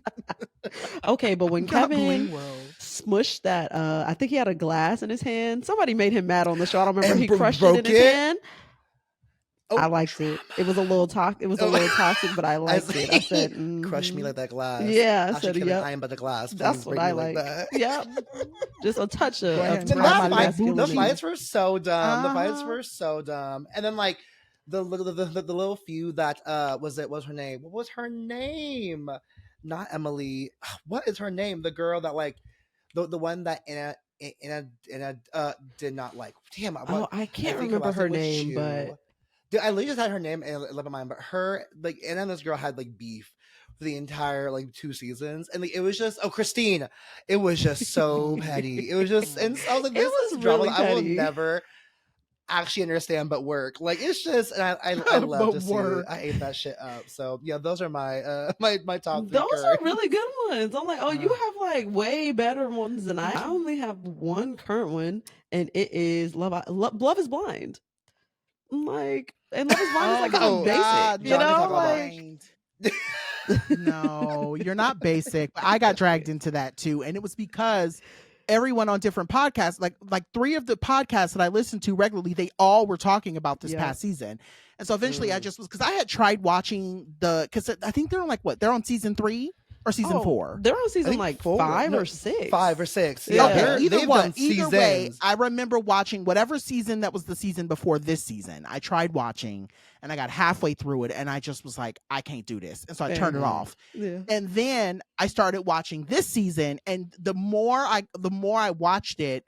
Okay, but when Kevin smushed that, I think he had a glass in his hand. Somebody made him mad on the show. I don't remember. He crushed it in his hand. Oh, I liked it. It was a little toxic. It was a little toxic, but I liked it. I said, "Crush me like that glass." Yeah, I said, "Yep." I am but the glass. That's what I like. Yep. Just a touch of. The fights were so dumb. The fights were so dumb. And then like the little few that was her name? What was her name? Not Emily. What is her name? The girl that like the one that Anna did not like. Damn. I can't remember her name, but. Dude, I literally just had her name and left my mind, but her like Anna and this girl had like beef for the entire like 2 seasons, and like it was just Christine, it was just so petty. It was just, and I was like, this is drama really I will never actually understand, but work like it's just, and I love to see it. I ate that shit up. So yeah, those are my my top. Those are really good ones. I'm like, oh, you have like way better ones than I only have one current one, and it is Love is Blind. Like, and Love is Blind is like kind of basic, you know? Like, no, you're not basic. I got dragged into that too, and it was because everyone on different podcasts, like 3 of the podcasts that I listen to regularly, they all were talking about this past season, and so eventually I just was, because I had tried watching because I think they're on they're on season 3. Or season 4. They're on season like 5 or 6. 5 or 6. Yeah. Either way, I remember watching whatever season that was the season before this season. I tried watching and I got halfway through it and I just was like, I can't do this. And so I turned it off. Yeah. And then I started watching this season, and the more I watched it,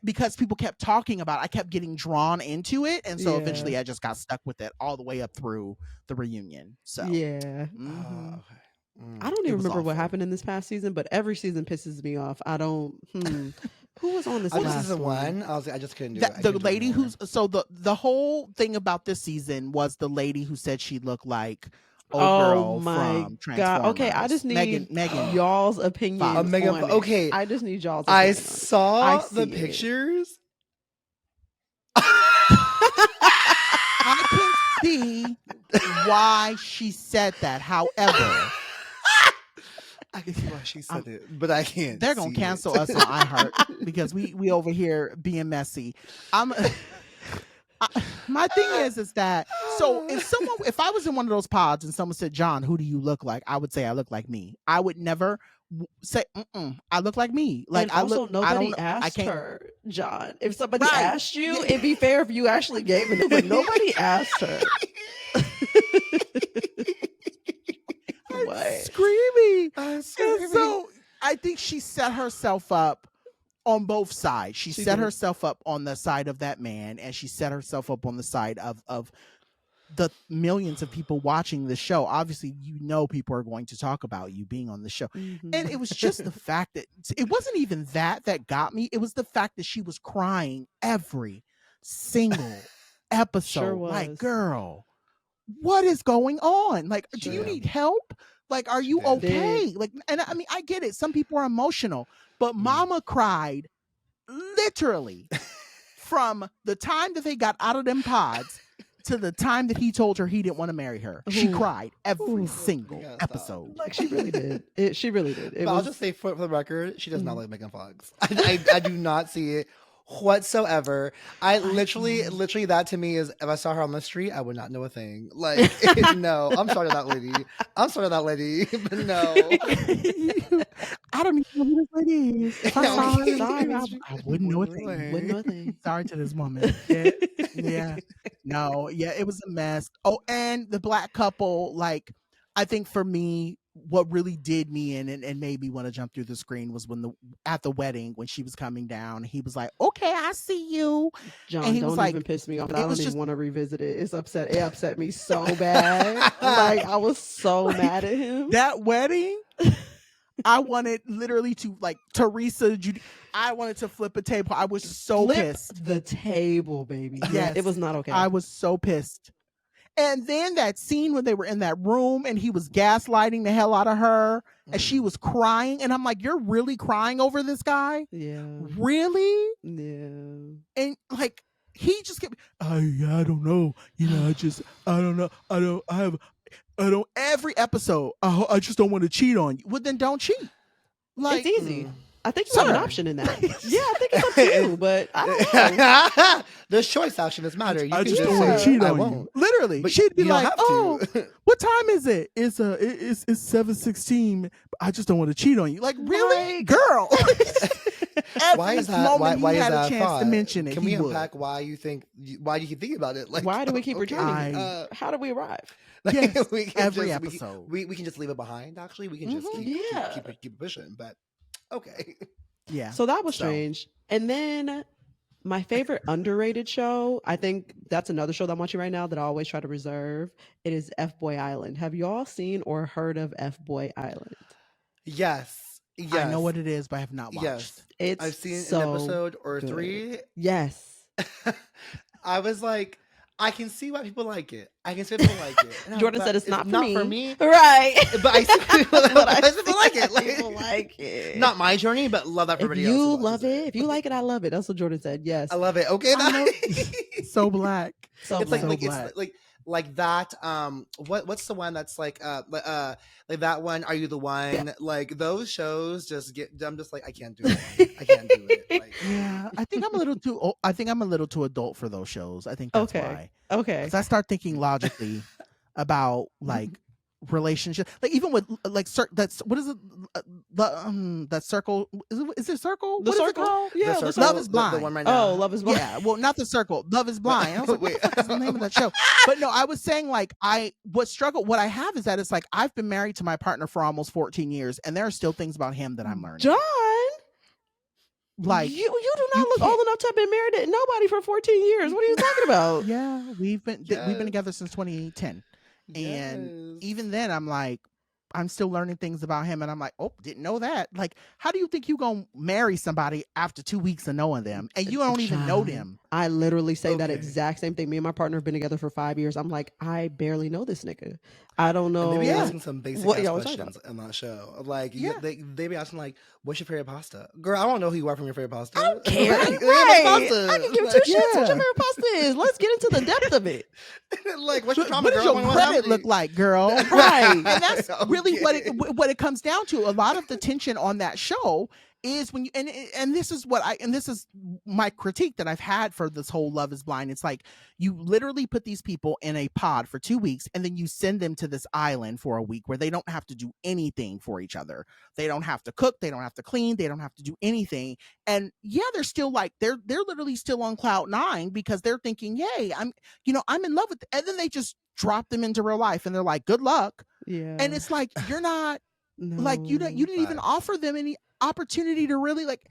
because people kept talking about it, I kept getting drawn into it, and so eventually I just got stuck with it all the way up through the reunion. So okay. I don't even remember what happened in this past season, but every season pisses me off. I don't. Who was on this last season one? I just couldn't do it. The lady who's the whole thing about this season was the lady who said she looked like girl my from God. Transformers. Okay, I just need Megan y'all's opinion. Megan, on it. okay. I just need y'all's I opinion on it. saw the see it. pictures. I can see why she said that. However, I can see why she said it, but I can't. They're gonna cancel us on iHeart because we over here being messy. My thing is that so if I was in one of those pods and someone said, John, who do you look like? I would say I look like me. I would never say I look like me. Like and also, nobody I asked can't. her, John. If somebody Right. asked you, it'd be fair if you actually gave it, but nobody asked her. What? Screaming. I'm And screaming. so I think she set herself up on both sides. She set did. herself up on the side of that man, and she set herself up on the side of the millions of people watching the show. Obviously, people are going to talk about you being on the show. Mhm. And it was just the fact that it wasn't even that got me. It was the fact that she was crying every single episode. Sure Like, was. girl, what is going on? Like, do you Sure. need help? Like, are you did. okay? Like, and I mean, I get it. Some people are emotional, but Mama cried literally from the time that they got out of them pods to the time that he told her he didn't want to marry her. She Ooh. cried every Ooh. single You gotta stop. episode. Like, she really did. She really did. It But I'll was just say for the record, she does not like Megan Fox. I do not see it whatsoever. I literally that to me is if I saw her on the street, I would not know a thing. Like no, I'm sorry to that lady. But no. I don't even know who this lady is. If I No, saw her, sorry. I wouldn't know a thing. wouldn't know a thing. Sorry to this woman. Yeah. No, yeah, it was a mess. Oh, and the black couple, like, I think for me, what really did me in and made me want to jump through the screen was when at the wedding, when she was coming down, he was like, okay, I see you. John, And he don't was like, even piss me off. it I don't was even just- want to revisit it. It upset me so bad. Like, I was so mad at him. That wedding, I wanted literally to, like, I wanted to flip a table. I was so pissed. The table, baby. Yeah, Yes. it was not okay. I was so pissed. And then that scene when they were in that room and he was gaslighting the hell out of her and she was crying. And I'm like, you're really crying over this guy? Yeah. Really? Yeah. And like, he just kept, I don't know. I don't, every episode, I just don't want to cheat on you. Well, then don't cheat. Like, it's easy. I think you have an Sir. option in that. Yeah, I think it's up to you, but I don't know. The choice actions matter. You I can just Yeah. don't want say, to cheat I on won't. you. Literally, But she'd be you don't like, have to. "Oh, what time is it? It's 7:16. I just don't want to cheat on you." Like, really, Like- girl? Why is Every that? moment Why he is had that a chance thought? to mention it. Can he we would. unpack why you think? Why do you think about it? Like, Why do we keep okay. returning? How do we arrive? Like, Yes, we can every just, episode. We can just leave it behind. Actually, we can just Yeah. keep pushing. But okay. Yeah. So that was So. strange. And then my favorite underrated show, I think that's another show that I'm watching right now that I always try to reserve. It is F Boy Island. Have y'all seen or heard of F Boy Island? Yes. Yes. I know what it is, but I have not watched. Yes. It's I've seen so an episode or good. 3. Yes. I was like, I can see why people like it. I can see why people like it. And I was Jordan like, said it's not for me. me. Right. But I see people, But I I see people like see it. why people like it. Not my journey, but love that for If everybody else. you who love watches it, if you like it, I love it. That's what Jordan said. Yes. I love it. Okay, I know. So black. So it's like black. it's like that. What's the one that's like that one? Are you the one? Yeah. Like those shows just get. I'm just like I can't do it. I can't do it. Like, Yeah, I think I'm a little too. I think I'm a little too adult for those shows. I think that's why. Okay. Because I start thinking logically about like relationship, like even with like that's what is it? That circle is it circle? The What is it circle? called? Yeah, the the circle, Love is Blind. The one right now. Oh, Love is Blind. Yeah, well, not the circle. Love is Blind. I was like, Wait. what the fuck is the name of that show? But no, I was saying like what I have is that it's like I've been married to my partner for almost 14 years, and there are still things about him that I'm learning. John, Like you do not you look can't- old enough to have been married to nobody for 14 years. What are you talking about? yeah, we've been Yes. together since 2010. And Yes. even then I'm like, I'm still learning things about him, and I'm like, oh, didn't know that. Like, how do you think you gonna marry somebody after 2 weeks of knowing them and you don't even know John, them? I literally say that Okay. exact same thing. Me and my partner have been together for 5 years. I'm like, I barely know this nigga. I don't know. And they be Yeah. asking some basic What ass y'all was talking questions on that show. Like, Yeah. they be asking like, "What's your favorite pasta?" Girl, I don't know who you are from your favorite pasta. I don't care. Like, they Right. have pasta. I can give Like, two shits what your Yeah. favorite pasta is. Let's get into the depth of it. like, what's your trauma, What does girl? your I wanna know credit how look many- like, girl? Right. And that's really Okay. what it comes down to. A lot of the tension on that show is when you and this is this is my critique that I've had for this whole Love is Blind. It's like you literally put these people in a pod for 2 weeks and then you send them to this island for a week where they don't have to do anything for each other. They don't have to cook, they don't have to clean, they don't have to do anything. And yeah, they're still like they're literally still on cloud 9 because they're thinking, "Yay, I'm in love with," and then they just drop them into real life and they're like, "Good luck." Yeah. And it's like you're not like you didn't even Facts. offer them any opportunity to really like.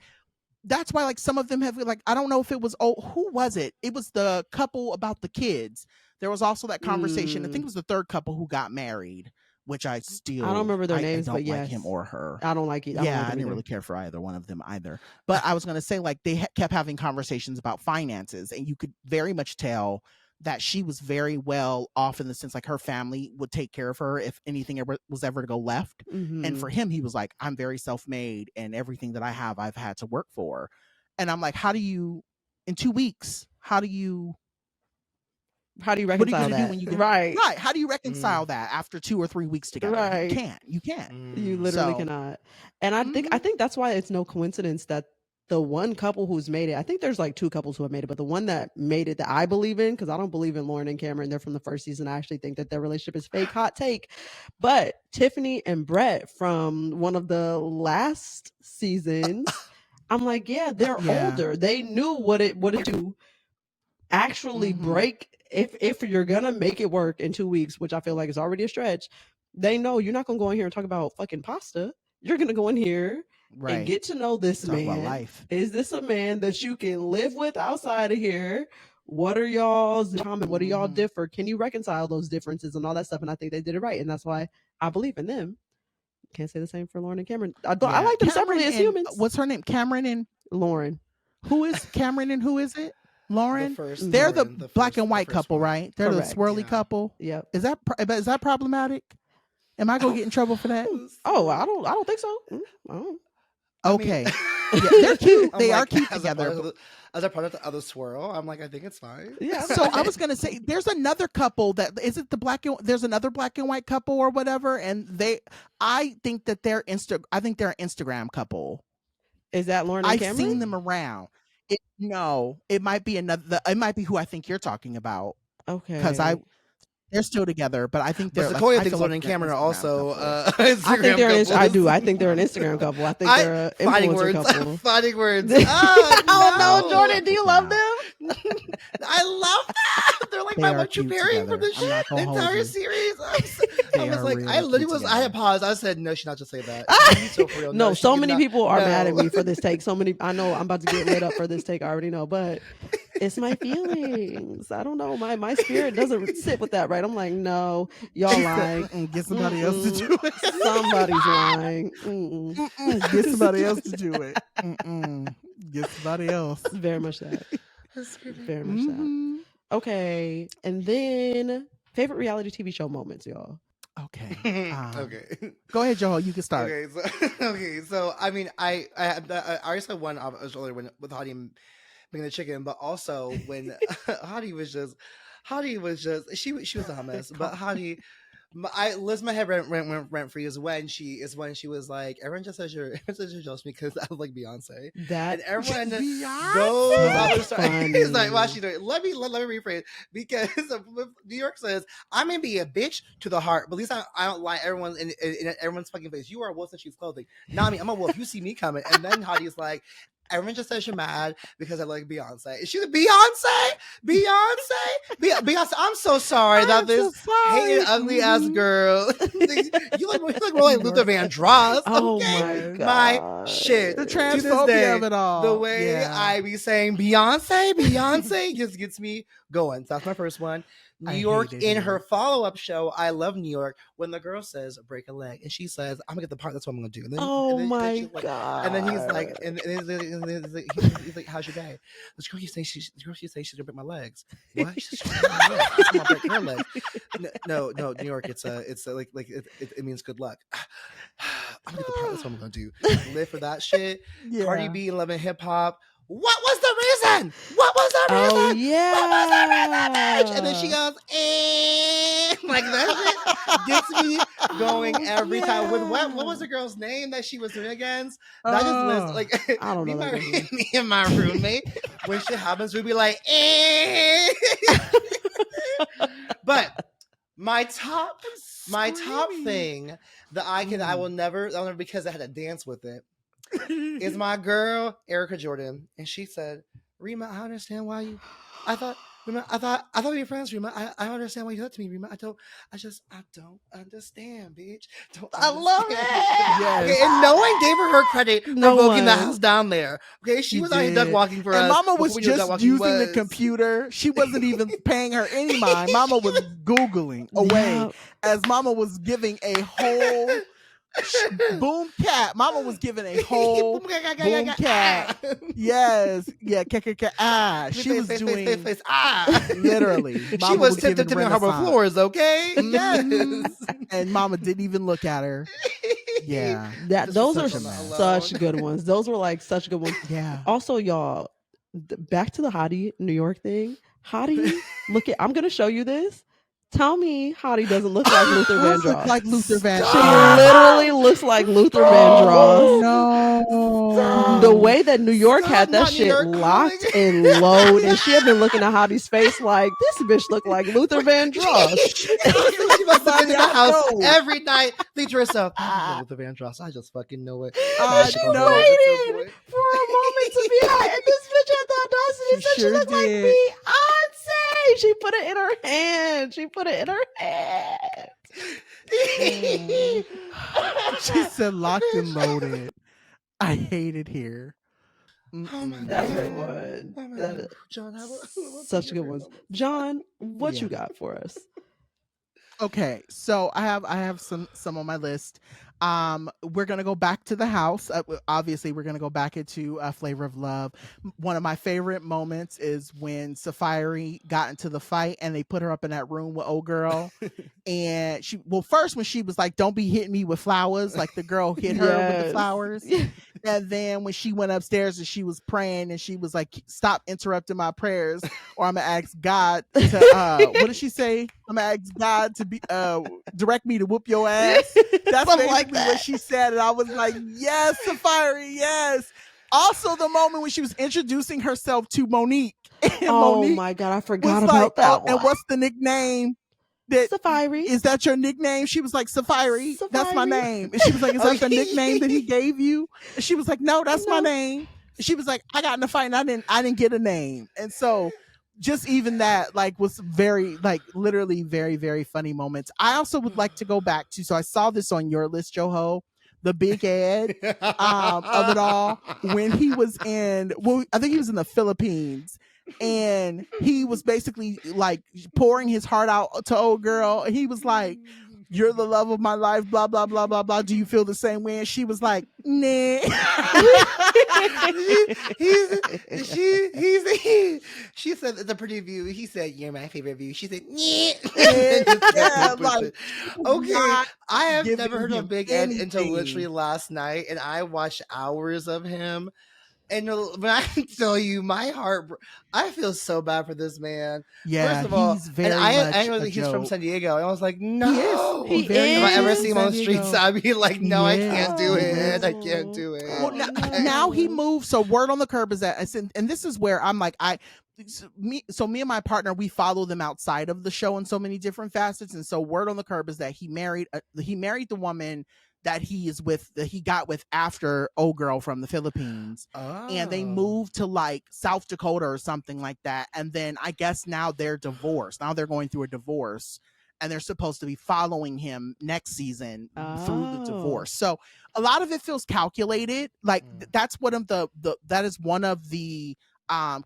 That's why like some of them have like, I don't know if it was, who was it? It was the couple about the kids. There was also that conversation. I think it was the third couple who got married, which I don't remember their names, I don't like him or her. I don't like it. I didn't really care for either one of them either. But I was going to say, like, they kept having conversations about finances, and you could very much tell that she was very well off in the sense like her family would take care of her if anything was ever to go left. Mm-hmm. And for him, he was like, I'm very self-made and everything that I have, I've had to work for. And I'm like, how do you, in 2 weeks, how do you reconcile that? Do when you get, right. How do you reconcile that after 2 or 3 weeks together? Right. You can't. You literally cannot. And I think that's why it's no coincidence that the one couple who's made it, I think there's like 2 couples who have made it, but the one that made it that I believe in, because I don't believe in Lauren and Cameron, they're from the first season. I actually think that their relationship is fake. Hot take. But Tiffany and Brett from one of the last seasons, I'm like, yeah, they're older. They knew what it do actually break. If you're gonna make it work in 2 weeks, which I feel like is already a stretch, they know you're not gonna go in here and talk about fucking pasta. You're gonna go in here and get to know this man. About life. Is this a man that you can live with outside of here? What are y'all's common? What do y'all differ? Can you reconcile those differences and all that stuff? And I think they did it right, and that's why I believe in them. Can't say the same for Lauren and Cameron. I like them separately as humans. What's her name? Cameron and Lauren. Who is Cameron and who is it? Lauren. They're the black and white couple, right? They're Correct. the swirly couple. Yep. Is that problematic? Am I gonna get in trouble for that? Oh, I don't think so. I don't. Okay. Yeah, they're cute. They are cute together. As a product of the swirl, I'm like, I think it's fine. Yeah. So I was gonna say, there's another couple that is it the there's another black and white couple or whatever, and I think that they're an Instagram couple. Is that Lauren and Cameron? I've seen them around. It might be another. It might be who I think you're talking about. Okay. Because they're still together, but I think they're. Sequoia like, thinks Lauren and Cameron are also. I think they're. I do. I think they're an Instagram couple. I think they're an influencer couple. Fighting words. Oh no, Jordan, do you love them? I love them. They're like my what you pairing from the entire series. I was like, I literally was. I had paused. I said, no, she not just say that. So for real. No, so many people are mad at me for this take. So many. I know I'm about to get lit up for this take. I already know, but it's my feelings. I don't know. My spirit doesn't sit with that, right? I'm like, no, y'all lying. Get somebody else to do it. Somebody's lying. Get somebody else to do it. Get somebody else. Very much that. Very much that. Okay, and then favorite reality TV show moments, y'all. Okay. Okay. Go ahead, Joel. You can start. Okay. So I mean, I already said one earlier with Hottie making the chicken, but also when Hottie was just she was a hummus, but Hottie. My head rent free is when she was like, everyone just says you're jealous because I like Beyonce. That and everyone Beyonce? goes he's like, why she doing it? Let me rephrase, because New York says I'm gonna be a bitch to the heart, but at least I don't lie everyone in everyone's fucking face. You are a wolf in sheep's clothing. Not me. I'm a wolf. You see me coming. And then Hottie's like, everyone just says you're mad because I like Beyonce. Is she the Beyonce? Beyonce, I'm so sorry that this hated, ugly ass girl. you look more like Luther Vandross. Oh okay? my God. Shit. The To this transphobia day, of it all. the way I be saying Beyonce just gets me going. So that's my first one. New York in her follow-up show, I Love New York, when the girl says break a leg and she says, I'm gonna get the part, that's what I'm gonna do. And then, my she's like, God. and then he's like, he's like, how's your day? This girl keeps saying she's gonna break my legs. What? She's gonna break my legs. She's gonna break her legs. No, New York, it means good luck. I'm gonna get the part, that's what I'm gonna do. Live for that shit. Yeah. Cardi B and Love and Hip Hop. What was the reason? What was the reason? Oh, yeah. What was the reason, bitch? And then she goes, like that shit gets me going every time. With what was the girl's name that she was doing against? That just lives like I don't know. Me and my roommate, when shit happens, we'd be like, But my top thing that I will never, because I had to dance with it, is my girl Erica Jordan, and she said, Rima, I understand why you. I thought we were friends, Rima. I understand why you did that to me, Rima. I don't understand, bitch. I love it. Yes. Okay, and no one gave her credit for walking the house down there. Okay, she was out here duck walking for us. And Mama was just using the computer. She wasn't even paying her any mind. Mama was Googling away as Mama was giving a whole boom cat. Mama was giving a whole boom cat. Yes. Yeah. She was doing literally. She was tipping harbor floors. Okay. Yes. And Mama didn't even look at her. Yeah. Those are such good ones. Those were like such good ones. Yeah. Also, y'all, back to the Hottie New York thing. Hottie, I'm gonna show you this. Tell me Hottie doesn't look like Luther Vandross. Like Luther Vandross. She literally looks like Luther Vandross. No. The way that New York had that shit locked and loaded, and she had been looking at Hottie's face like, this bitch looked like Luther Vandross. She must have been in the house every night, think to herself, Luther Vandross, I just fucking know it. I know. Waiting for a moment to be like, and this bitch had the audacity to say she looked like Beyonce. She put it in her hand. She said locked and loaded. I hate it here. That's a good one. John, such good ones. John, what you got for us? Okay, so I have some on my list. We're gonna go back to the house. Obviously, we're gonna go back into Flavor of Love. One of my favorite moments is when Safari got into the fight and they put her up in that room with old girl. And first when she was like, "Don't be hitting me with flowers," like the girl hit her with the flowers. And then when she went upstairs and she was praying and she was like, "Stop interrupting my prayers, or I'm gonna ask God to." What did she say? I'm gonna ask God to be direct me to whoop your ass. That's basically what she said, and I was like, "Yes, Safari, yes." Also, the moment when she was introducing herself to Monique. Monique my God, I forgot about that one. And what's the nickname? Safari. Is that your nickname? She was like, Safari. That's my name. And she was like, is that the nickname that he gave you? And she was like, no, that's my name. And she was like, I got in a fight and I didn't get a name. And so just even that like was very like literally very, very funny moments. I also would like to go back to, so I saw this on your list, Joho, the big ad of it all when he was I think he was in the Philippines. And he was basically like pouring his heart out to old girl. He was like, "You're the love of my life, blah, blah, blah, blah, blah. Do you feel the same way?" And she was like, "Nah." She said the pretty view. He said, "You're my favorite view." She said, "Yeah." Like, okay. I have never heard of Big Ed until literally last night, and I watched hours of him. And when I tell you, my heart, I feel so bad for this man. Yeah, first of all, he's very I know that he's from San Diego. And I was like, no. He is. If I ever see him on the streets, I'd be like, no, I can't do it. I can't do it. Well, now he moved. So word on the curb is that, and this is where I'm like, me and my partner, we follow them outside of the show in so many different facets. And so word on the curb is that he married the woman that he got with after old girl from the Philippines. And they moved to like South Dakota or something like that. And then I guess now they're divorced. Now they're going through a divorce and they're supposed to be following him next season through the divorce. So a lot of it feels calculated. Like that's one of that is one of the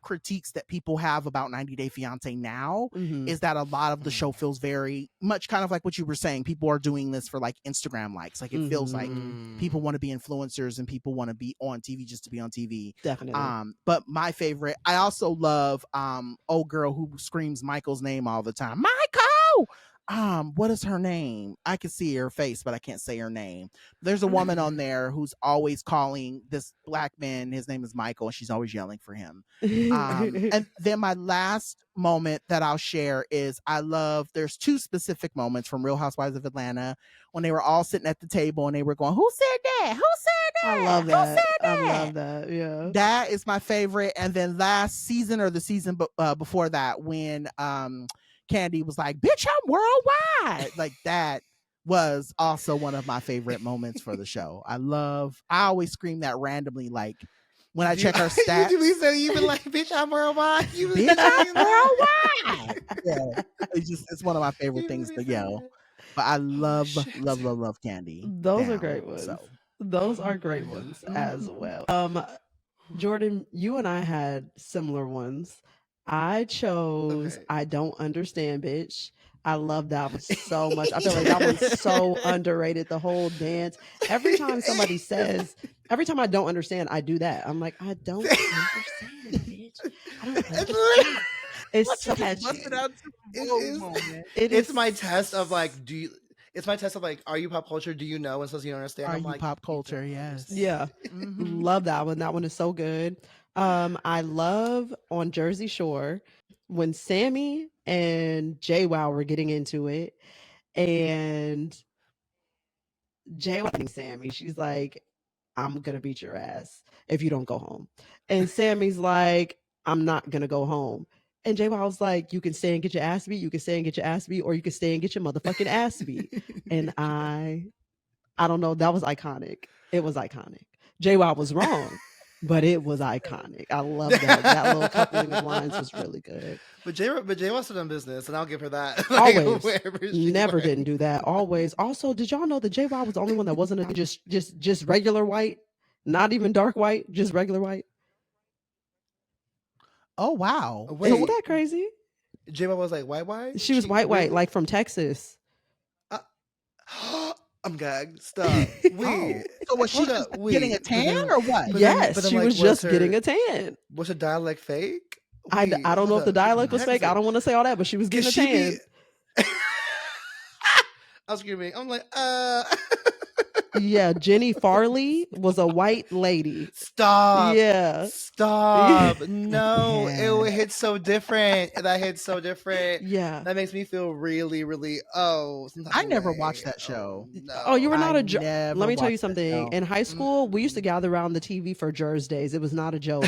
critiques that people have about 90 Day Fiancé now Mhm. is that a lot of the show feels very much kind of like what you were saying. People are doing this for like Instagram likes. Like it feels like people want to be influencers and people want to be on TV just to be on TV. Definitely. But my favorite, I also love old girl who screams Michael's name all the time. Michael! What is her name? I can see her face, but I can't say her name. There's a woman on there who's always calling this black man, his name is Michael, and she's always yelling for him. And then my last moment that I'll share is there's two specific moments from Real Housewives of Atlanta when they were all sitting at the table and they were going, who said that? Who said that? I love Who that. said that? I love that. Yeah. That is my favorite. And then last season or the season before that, when Candy was like, bitch, I'm worldwide. Like that was also one of my favorite moments for the show. I always scream that randomly, like when I check our stats. You've been like, bitch, I'm worldwide. Bitch, I'm worldwide. Yeah, it's one of my favorite things to yell. But I love Candy. Those are great ones. Those are great ones as well. Jordan, you and I had similar ones. I chose I Don't Understand, Bitch. I love that one so much. I feel like that one's so underrated. The whole dance. Every time I don't understand, I do that. I'm like, I don't understand, bitch. I don't understand. It's so catchy. It's my test of like, it's my test of like, are you pop culture? Do you know? And so you don't understand. Are I'm you like, pop culture? Yes. Yeah. Love that one. That one is so good. I love on Jersey Shore when Sammy and JWoww were getting into it, and JWoww Sammy, she's like, I'm gonna beat your ass if you don't go home. And Sammy's like, I'm not gonna go home. And JWoww's like, you can stay and get your ass beat, you can stay and get your ass beat, or you can stay and get your motherfucking ass beat. And I don't know, that was iconic. It was iconic. JWoww was wrong. But it was iconic. I love that. That little coupling of lines was really good. But Jay was done business, and I'll give her that. Always. Never didn't do that. Always. Also, did y'all know that JY was the only one that wasn't just regular white? Not even dark white, just regular white. Oh wow. Wait, isn't that crazy? Jay was like white? She was white, like from Texas. I'm gagged. Stop. Wait. So was she just getting a tan or what? Yes, she was just getting a tan. Was her dialect fake? I don't know if the dialect was fake. I don't want to say all that, but she was getting a tan. I was screaming. I'm like, Yeah, Jenny Farley was a white lady. Stop. Yeah. Stop. No, it hit so different. That hit so different. Yeah. That makes me feel really, really, I never watched that show. No. Oh, you were not let me tell you something. In high school, we used to gather around the TV for Jersey Days. It was not a joke.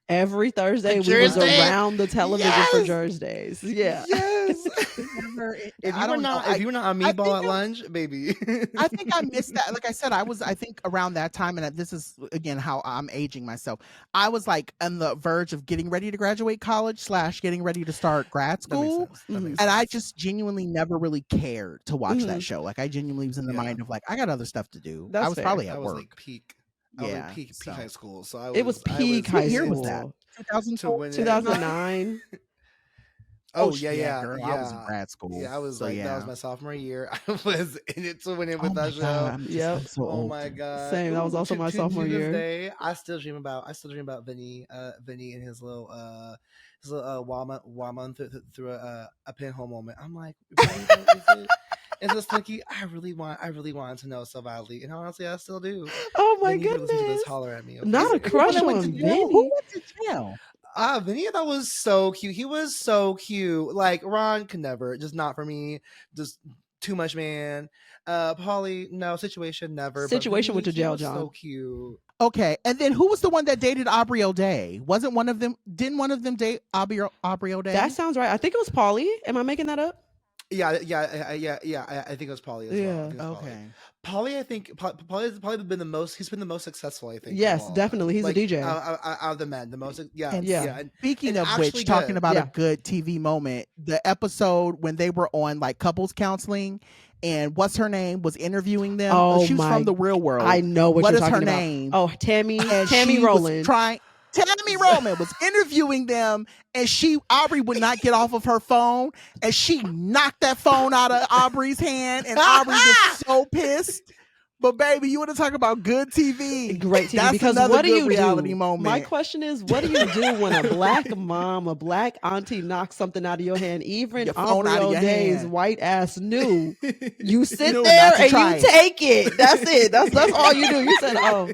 Every Thursday, we was around the television for Jersey Days. Yeah. Yes. If you were not a meatball at lunch, baby. I think I missed that. Like I said, I think around that time, and this is again how I'm aging myself. I was like on the verge of getting ready to graduate college / getting ready to start grad school, and I just genuinely never really cared to watch that show. Like I genuinely was in the mind of like I got other stuff to do. I was probably at work. Like peak. Yeah, peak high school. So it was peak high school. Year was that? 2009. Oh yeah, girl. I was in grad school. Yeah, I was that was my sophomore year. I was in it to win it with that show. Yep. Oh my god. Same. That was also my sophomore year. Day, I still dream about Vinny and his little Wama through a pinhole moment. I'm like, is this Slinky? I really wanted to know so badly, and honestly, I still do. Oh my Vinny, goodness! Listen to this, holler at me. Okay? Not a crush on Vinny. Who went to jail? Vinny, that was so cute. He was so cute. Like Ron could never, just not for me. Just too much, man. Polly, no. Situation, never. Situation went to jail, John. So cute. Okay, and then who was the one that dated Aubrey O'Day? Wasn't one of them? Didn't one of them date Aubrey O'Day? That sounds right. I think it was Polly. Am I making that up? Yeah. I think it was Polly as well. Yeah. Okay. Polly, I think Polly's probably been the most. He's been the most successful. I think. Yes, definitely. He's a DJ. Out of the men, the most. Yeah. And speaking of which, talking about a good TV moment, the episode when they were on like couples counseling, and what's her name was interviewing them. Oh, she was from the Real World. I know what you're talking about. What is her name? Oh, Tammy Rowland. Tammy Roman was interviewing them, and Aubrey would not get off of her phone, and she knocked that phone out of Aubrey's hand, and Aubrey was so pissed. But baby, you want to talk about good TV? Great TV. That's because another what do good you reality do? moment. My question is, what do you do when a black mom, a black auntie knocks something out of your hand? Even Your phone out of Aubrey your O'Day's hand. white ass knew. You sit Knew there not to and try you it. take it. That's it. That's all you do. You said, "Oh,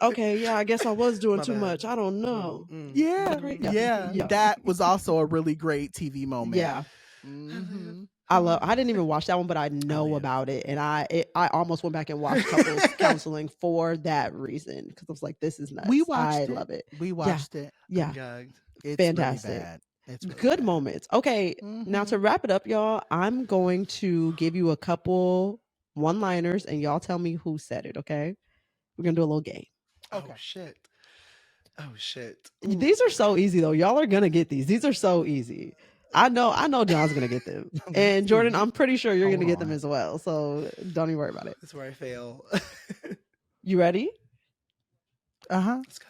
okay, yeah, I guess I was doing My too bad. much. I don't know." Yeah, Great. yeah, Yeah. that was also a really great TV moment. Yeah. Mhm. I didn't even watch that one, but I know yeah. about it, and I almost went back and watched couples counseling for that reason, because I was like, "This is nuts." We watched I it. love it. We watched it. Yeah, I'm gagged. It's fantastic. Really bad. It's really Good bad. moments. Okay, now to Mhm. wrap it up, y'all, I'm going to give you a couple one-liners, and y'all tell me who said it. Okay, we're gonna do a little game. Okay. Oh shit. These are so easy though. Y'all are gonna get these. These are so easy. I know John's gonna get them. And Jordan, I'm pretty sure you're gonna get them as well. So don't even worry about it. That's where I fail. You ready? Let's go.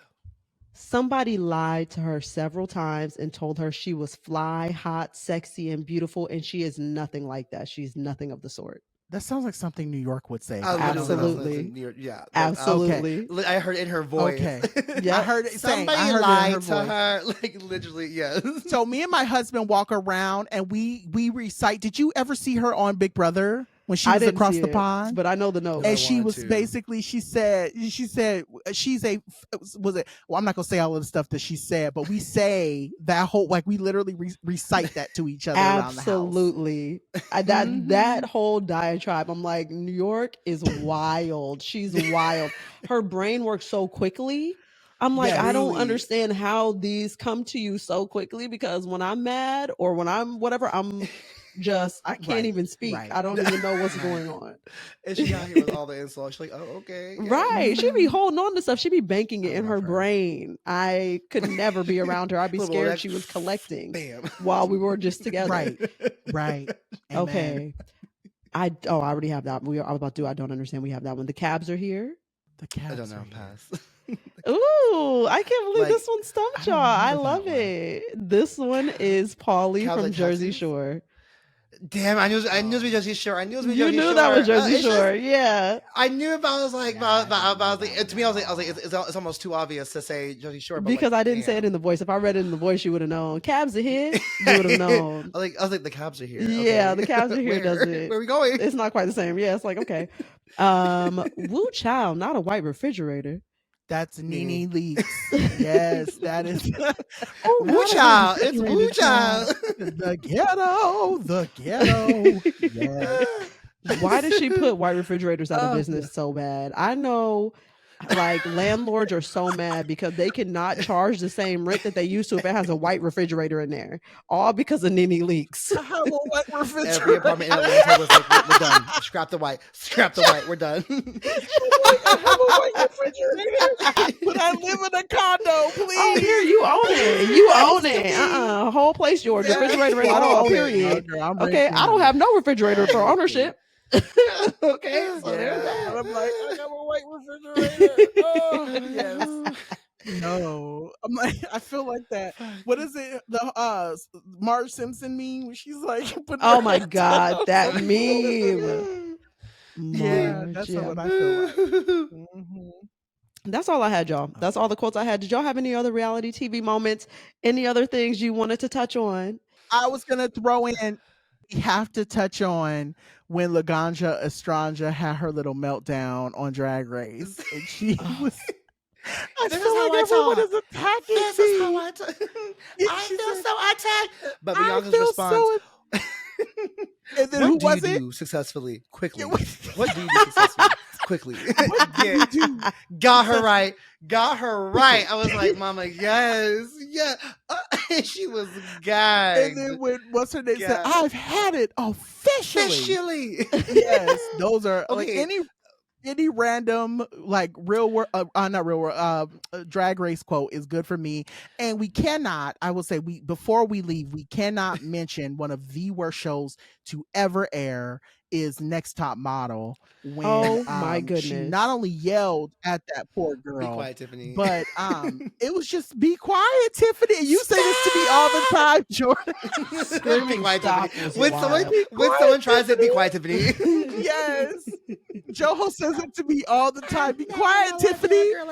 Somebody lied to her several times and told her she was fly, hot, sexy, and beautiful, and she is nothing like that. She's nothing of the sort. That sounds like something New York would say. Absolutely. Yeah. Absolutely. Okay. I heard it in her voice. Okay. Yeah. I heard it saying. Somebody I heard lied it in to her voice. her. Like literally, yes. So me and my husband walk around and we recite. Did you ever see her on Big Brother when she was didn't across see the it, pond? but I know the note. And I she wanted was to. basically, she said she's a, was it, well, I'm not going to say all of the stuff that she said, but we say that whole, like we literally recite that to each other around the house. Absolutely. That whole diatribe, I'm like, New York is wild. She's wild. Her brain works so quickly. I'm like, Yeah, I don't really. understand how these come to you so quickly, because when I'm mad or when I'm whatever, I'm just, I can't Right, even speak. right. I don't even know what's going on. And she got here with all the insults. She's like, oh, okay. Yeah. Right. She be holding on to stuff. She be banking it I in her love her. brain. I could never be around her. I'd be Little scared that- she was collecting Bam. while we were just together. Right. Right. Amen. Okay. I already have that. I was about to do I don't understand. We have that one. The cabs are here. The cats I don't know. are here. Pass. Ooh, I can't believe Like, this one stumped I don't y'all. I remember that love one. it. This one is Paulie Cabs from like Jersey taxis? Shore. Damn, I knew it was Jersey Shore. I knew it was You Jersey knew Shore. that was Jersey It's just- Shore. Yeah. I knew about. I was like, Yeah, about the. To me, I was like, it's almost too obvious to say Jersey Shore. But Because like, I didn't say it in the voice. If I read it in the voice, you would have known. Cabs are here. You would have known. I was like, the cabs are here. Yeah, Okay. the cabs are here. Does it? Where are we going? It's not quite the same. Yeah, it's like, okay. Woo child, not a white refrigerator. That's Nene Leaks. Yes, that is. Woo child. It's Woo child. The ghetto. The ghetto. Yes. Why did she put white refrigerators out of business so bad? I know, like, landlords are so mad because they cannot charge the same rent that they used to if it has a white refrigerator in there, all because of Nene Leaks. I have a white refrigerator. Every apartment in Atlanta was like, we're done. Scrap the white. Scrap the white. We're done. I have a white refrigerator, but I live in a condo. Please. Oh, here, you own it. You own it. Whole place yours. Refrigerator ain't all, period. Okay, I don't have no refrigerator for ownership. Okay, so there's that. I'm like, I have a white refrigerator. Oh, yes. No, I'm like, I feel like that. What is it? The Marge Simpson meme where she's like, putting Oh her my head God, down. that meme. Yeah, Marge, that's yeah. what I feel like. Mhm. That's all I had, y'all. That's all the quotes I had. Did y'all have any other reality TV moments? Any other things you wanted to touch on? I was gonna throw in. We have to touch on when Laganja Estranja had her little meltdown on Drag Race, and she was. I This feel is how like I everyone talk. is attacking This me. is how I talk. Yeah, I she feel said, so attacked. But I Bianca's feel response. so. And then who What do was you it? do successfully? Quickly. Yeah, What do you do successfully? Quickly. Yeah. Got her right. Got her right. I was like, Mama, yes. Yeah. She was gagged. And then when what's her name said, Yeah. "I've had it officially." Officially. Yes, those are like Okay. any. any random like real world, not real world, drag race quote is good for me. And we cannot, I will say, before we leave, we cannot mention one of the worst shows to ever air is Next Top Model, when Oh my she not goodness. only yelled at that poor Be girl, quiet, Tiffany. but it was just be quiet, Tiffany. And you say this to me all the time, Jordan. Be Screaming quiet, stop Tiffany. was When wild. someone tries it, be quiet, Tiffany. Yes. Joho says it to me all the time. Be Never quiet, yelled at Tiffany. a girl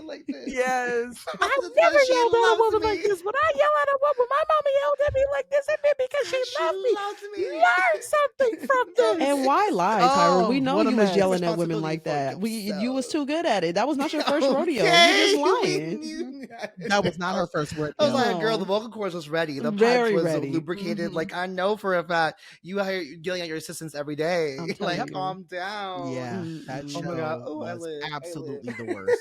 like this. Yes. I've I've never yelled at a woman like this. When I yell at a woman, my mama yelled at me like this, it meant because she loved me. loves me. Learn something from this. And why lie, Tyra? We know what a you was mess. yelling at women like that. You was too good at it. That was not your first rodeo. You're just lying. That was not her first rodeo. I was like, girl, No. the vocal cords was ready. The Very pipes was ready. lubricated. Mhm. Like, I know for a fact you out here yelling at your assistants every day. I'm telling Like, you. calm down. Yeah, that Mm-mm. show Oh my God. Oh, I was live. absolutely the worst.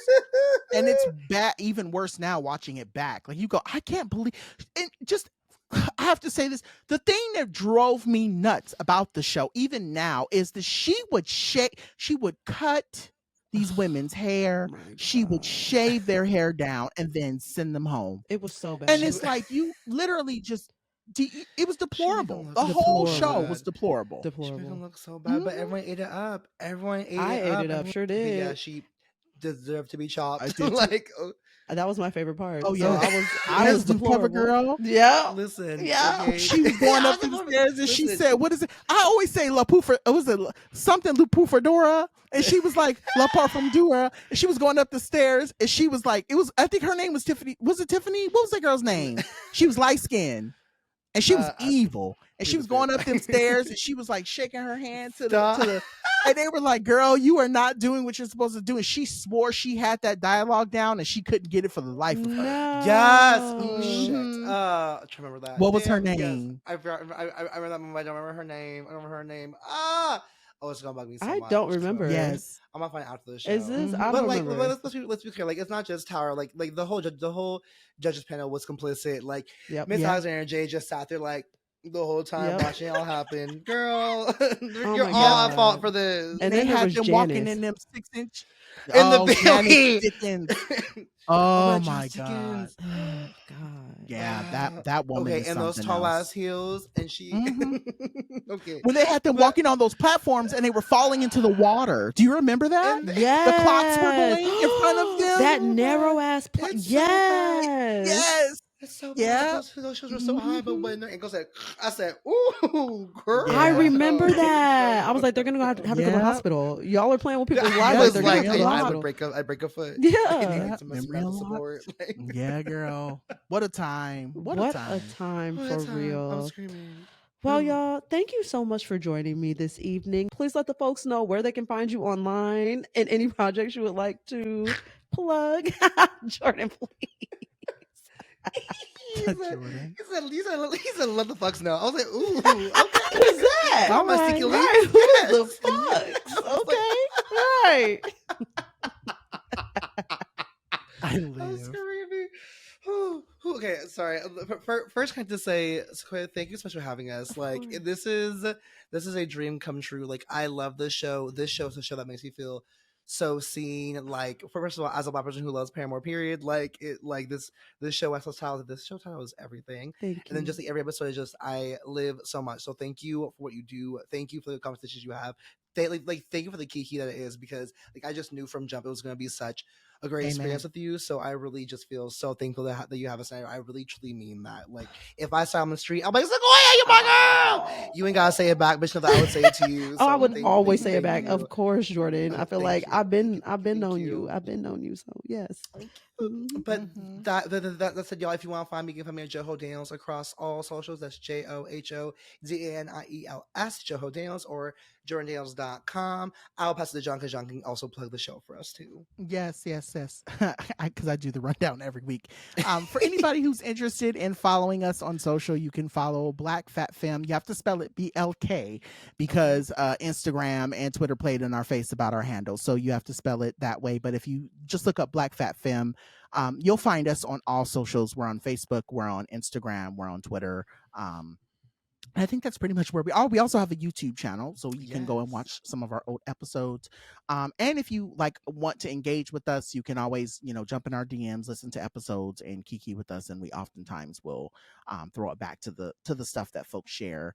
And it's bad, even worse now watching it back. Like you go, I can't believe. And just, I have to say this: the thing that drove me nuts about the show, even now, is that she would cut these women's hair. My She would God. shave their hair down and then send them home. It was so bad. And it's like you literally just. It was deplorable. look The whole deplorable. show was deplorable. She made them Deplorable. look so bad, but Mhm. everyone ate it up. Everyone ate I it ate up. it up, Everyone- sure Okay, yeah, did. she deserved to be chopped. I did too. Like, That was my favorite part. Oh So yeah, I was Miss Blue Cover deplorable. Girl. Yeah. listen. Yeah. Okay. She was going I up was the like, stairs and she listen. said, "What is it?" I always say La Poofa. Was it something La Poofadora? And she was like La Parfumdura. And she was going up the stairs and she was like, it was. I think her name was Tiffany. Was it Tiffany? What was that girl's name? She was light skinned and she was evil. And she was going up them stairs and she was like shaking her hand to the. And they were like, "Girl, you are not doing what you're supposed to do." And she swore she had that dialogue down and she couldn't get it for the life of her. No. Yes. Oh shit. Mhm. I remember that. What was her Damn, name? Yes. I remember that movie. I don't remember her name. I don't remember her name. Ah. Oh, it's gonna bug me so I much. don't remember. Yes. I'm gonna find out after the show. Is this? Mhm. I But don't like, remember. let's be clear. Like, it's not just Tower. Like the whole judges panel was complicit. Like, Yep. Miss Yeah. Alexander and Jay just sat there like the whole time Yep. watching it all happen. Girl, you're my all at God. fault for this. And And then they there had was them walking Janice. in them 6-inch. In the Janice building. Dickens. Oh, Oh my my God, God. Dickens. God. Yeah, that woman Okay, is and those something tall else. ass heels, and she. Mhm. Okay. When they had them But- walking on those platforms and they were falling into the water. Do you remember that? And Yes. The clocks were going in front of them. That So narrow bad. ass. It's so bad. Yes. Yes. It's so Yeah. bad. Those shoes were so high, but Mhm. when the ankle said, I said, "Ooh, girl." I Yeah. remember that. I was like, they're gonna have to go to the Yeah. hospital. Y'all are playing with people's I lives. Yeah, like was they're like, gonna have to go to the I hospital. would break a foot. Yeah. I need Yeah, some memory medical unlocked. support. Like, Yeah, girl. What a time. What a time. what for a time. I'm real. screaming. Well, Mm. y'all, thank you so much for joining me this evening. Please let the folks know where they can find you online and any projects you would like to plug. Jordan, please. Jordan. He said, let the fucks know. I was like, ooh, okay. Who's that? All my Right, secret right. leaks. Who the Yes. fucks? I was like, Okay, right. I I'm live. screaming. Okay, sorry. First, kind to say, Sequoia, thank you so much for having us. Of Like, course. this is a dream come true. Like, I love this show. This show is a show that makes me feel so seen. Like, first of all, as a Black person who loves Paramore, period. Like, this show, I so talented. This show title is everything. Thank you. And then just like, every episode is just, I live so much. So thank you for what you do. Thank you for the conversations you have. Thank you for the key that it is, because like I just knew from jump it was going to be such a great Amen. experience with you. So I really just feel so thankful that you have us. And I really truly mean that. Like, if I saw him on the street, I'm like, Sequoia, you my girl. You ain't gotta say it back, but you know that I would say it to you. Oh, I So would always say it thank back. you. Of course, Jordan. I feel Thank like you. I've been Thank on you. you. I've been on you. So yes. Mhm. But Mhm. that said, y'all, if you want to find me, you can find me at Joho Daniels across all socials. That's JohoDaniels, Joho Daniels, or JordanDaniels.com. I'll pass it to John because John can also plug the show for us too. Yes. Because I do the rundown every week. For anybody who's interested in following us on social, you can follow Black Fat Femme. You have to spell it BLK because Instagram and Twitter played in our face about our handle. So you have to spell it that way. But if you just look up Black Fat Femme, you'll find us on all socials. We're on Facebook, we're on Instagram, we're on Twitter. I think that's pretty much where we are. We also have a YouTube channel, so you can go and Yes. watch some of our old episodes. And if you like want to engage with us, you can always, jump in our DMs, listen to episodes, and kiki with us. And we oftentimes will throw it back to the stuff that folks share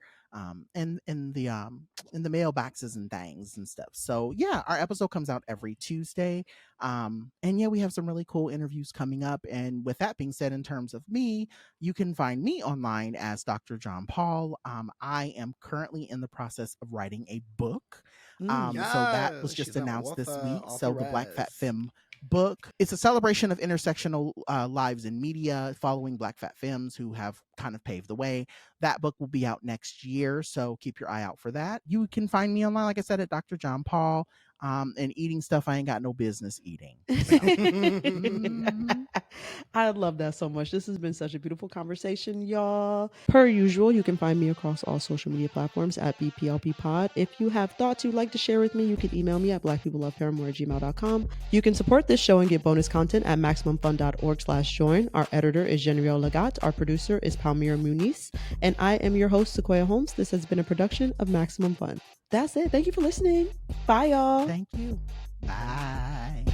in the mailboxes and things and stuff. So yeah, our episode comes out every Tuesday. And yeah, we have some really cool interviews coming up. And with that being said, in terms of me, you can find me online as Dr. JonPaul. I am currently in the process of writing a book. So that was Yes, just she's an announced this week. So the Black Fat authoress. Femme book. It's a celebration of intersectional lives in media following Black Fat Femmes who have kind of paved the way. That book will be out next year, so keep your eye out for that. You can find me online, like I said, at Dr. JonPaul, and eating stuff I ain't got no business eating. So. I love that so much. This has been such a beautiful conversation, y'all. Per usual, you can find me across all social media platforms at BPLP Pod. If you have thoughts you'd like to share with me, you can email me at blackpeopleloveparamore@gmail.com. You can support this show and get bonus content at MaximumFun.org/join. Our editor is General Lagat. Our producer is Palmira Muniz. And I am your host, Sequoia Holmes. This has been a production of Maximum Fun. That's it. Thank you for listening. Bye, y'all. Thank you. Bye.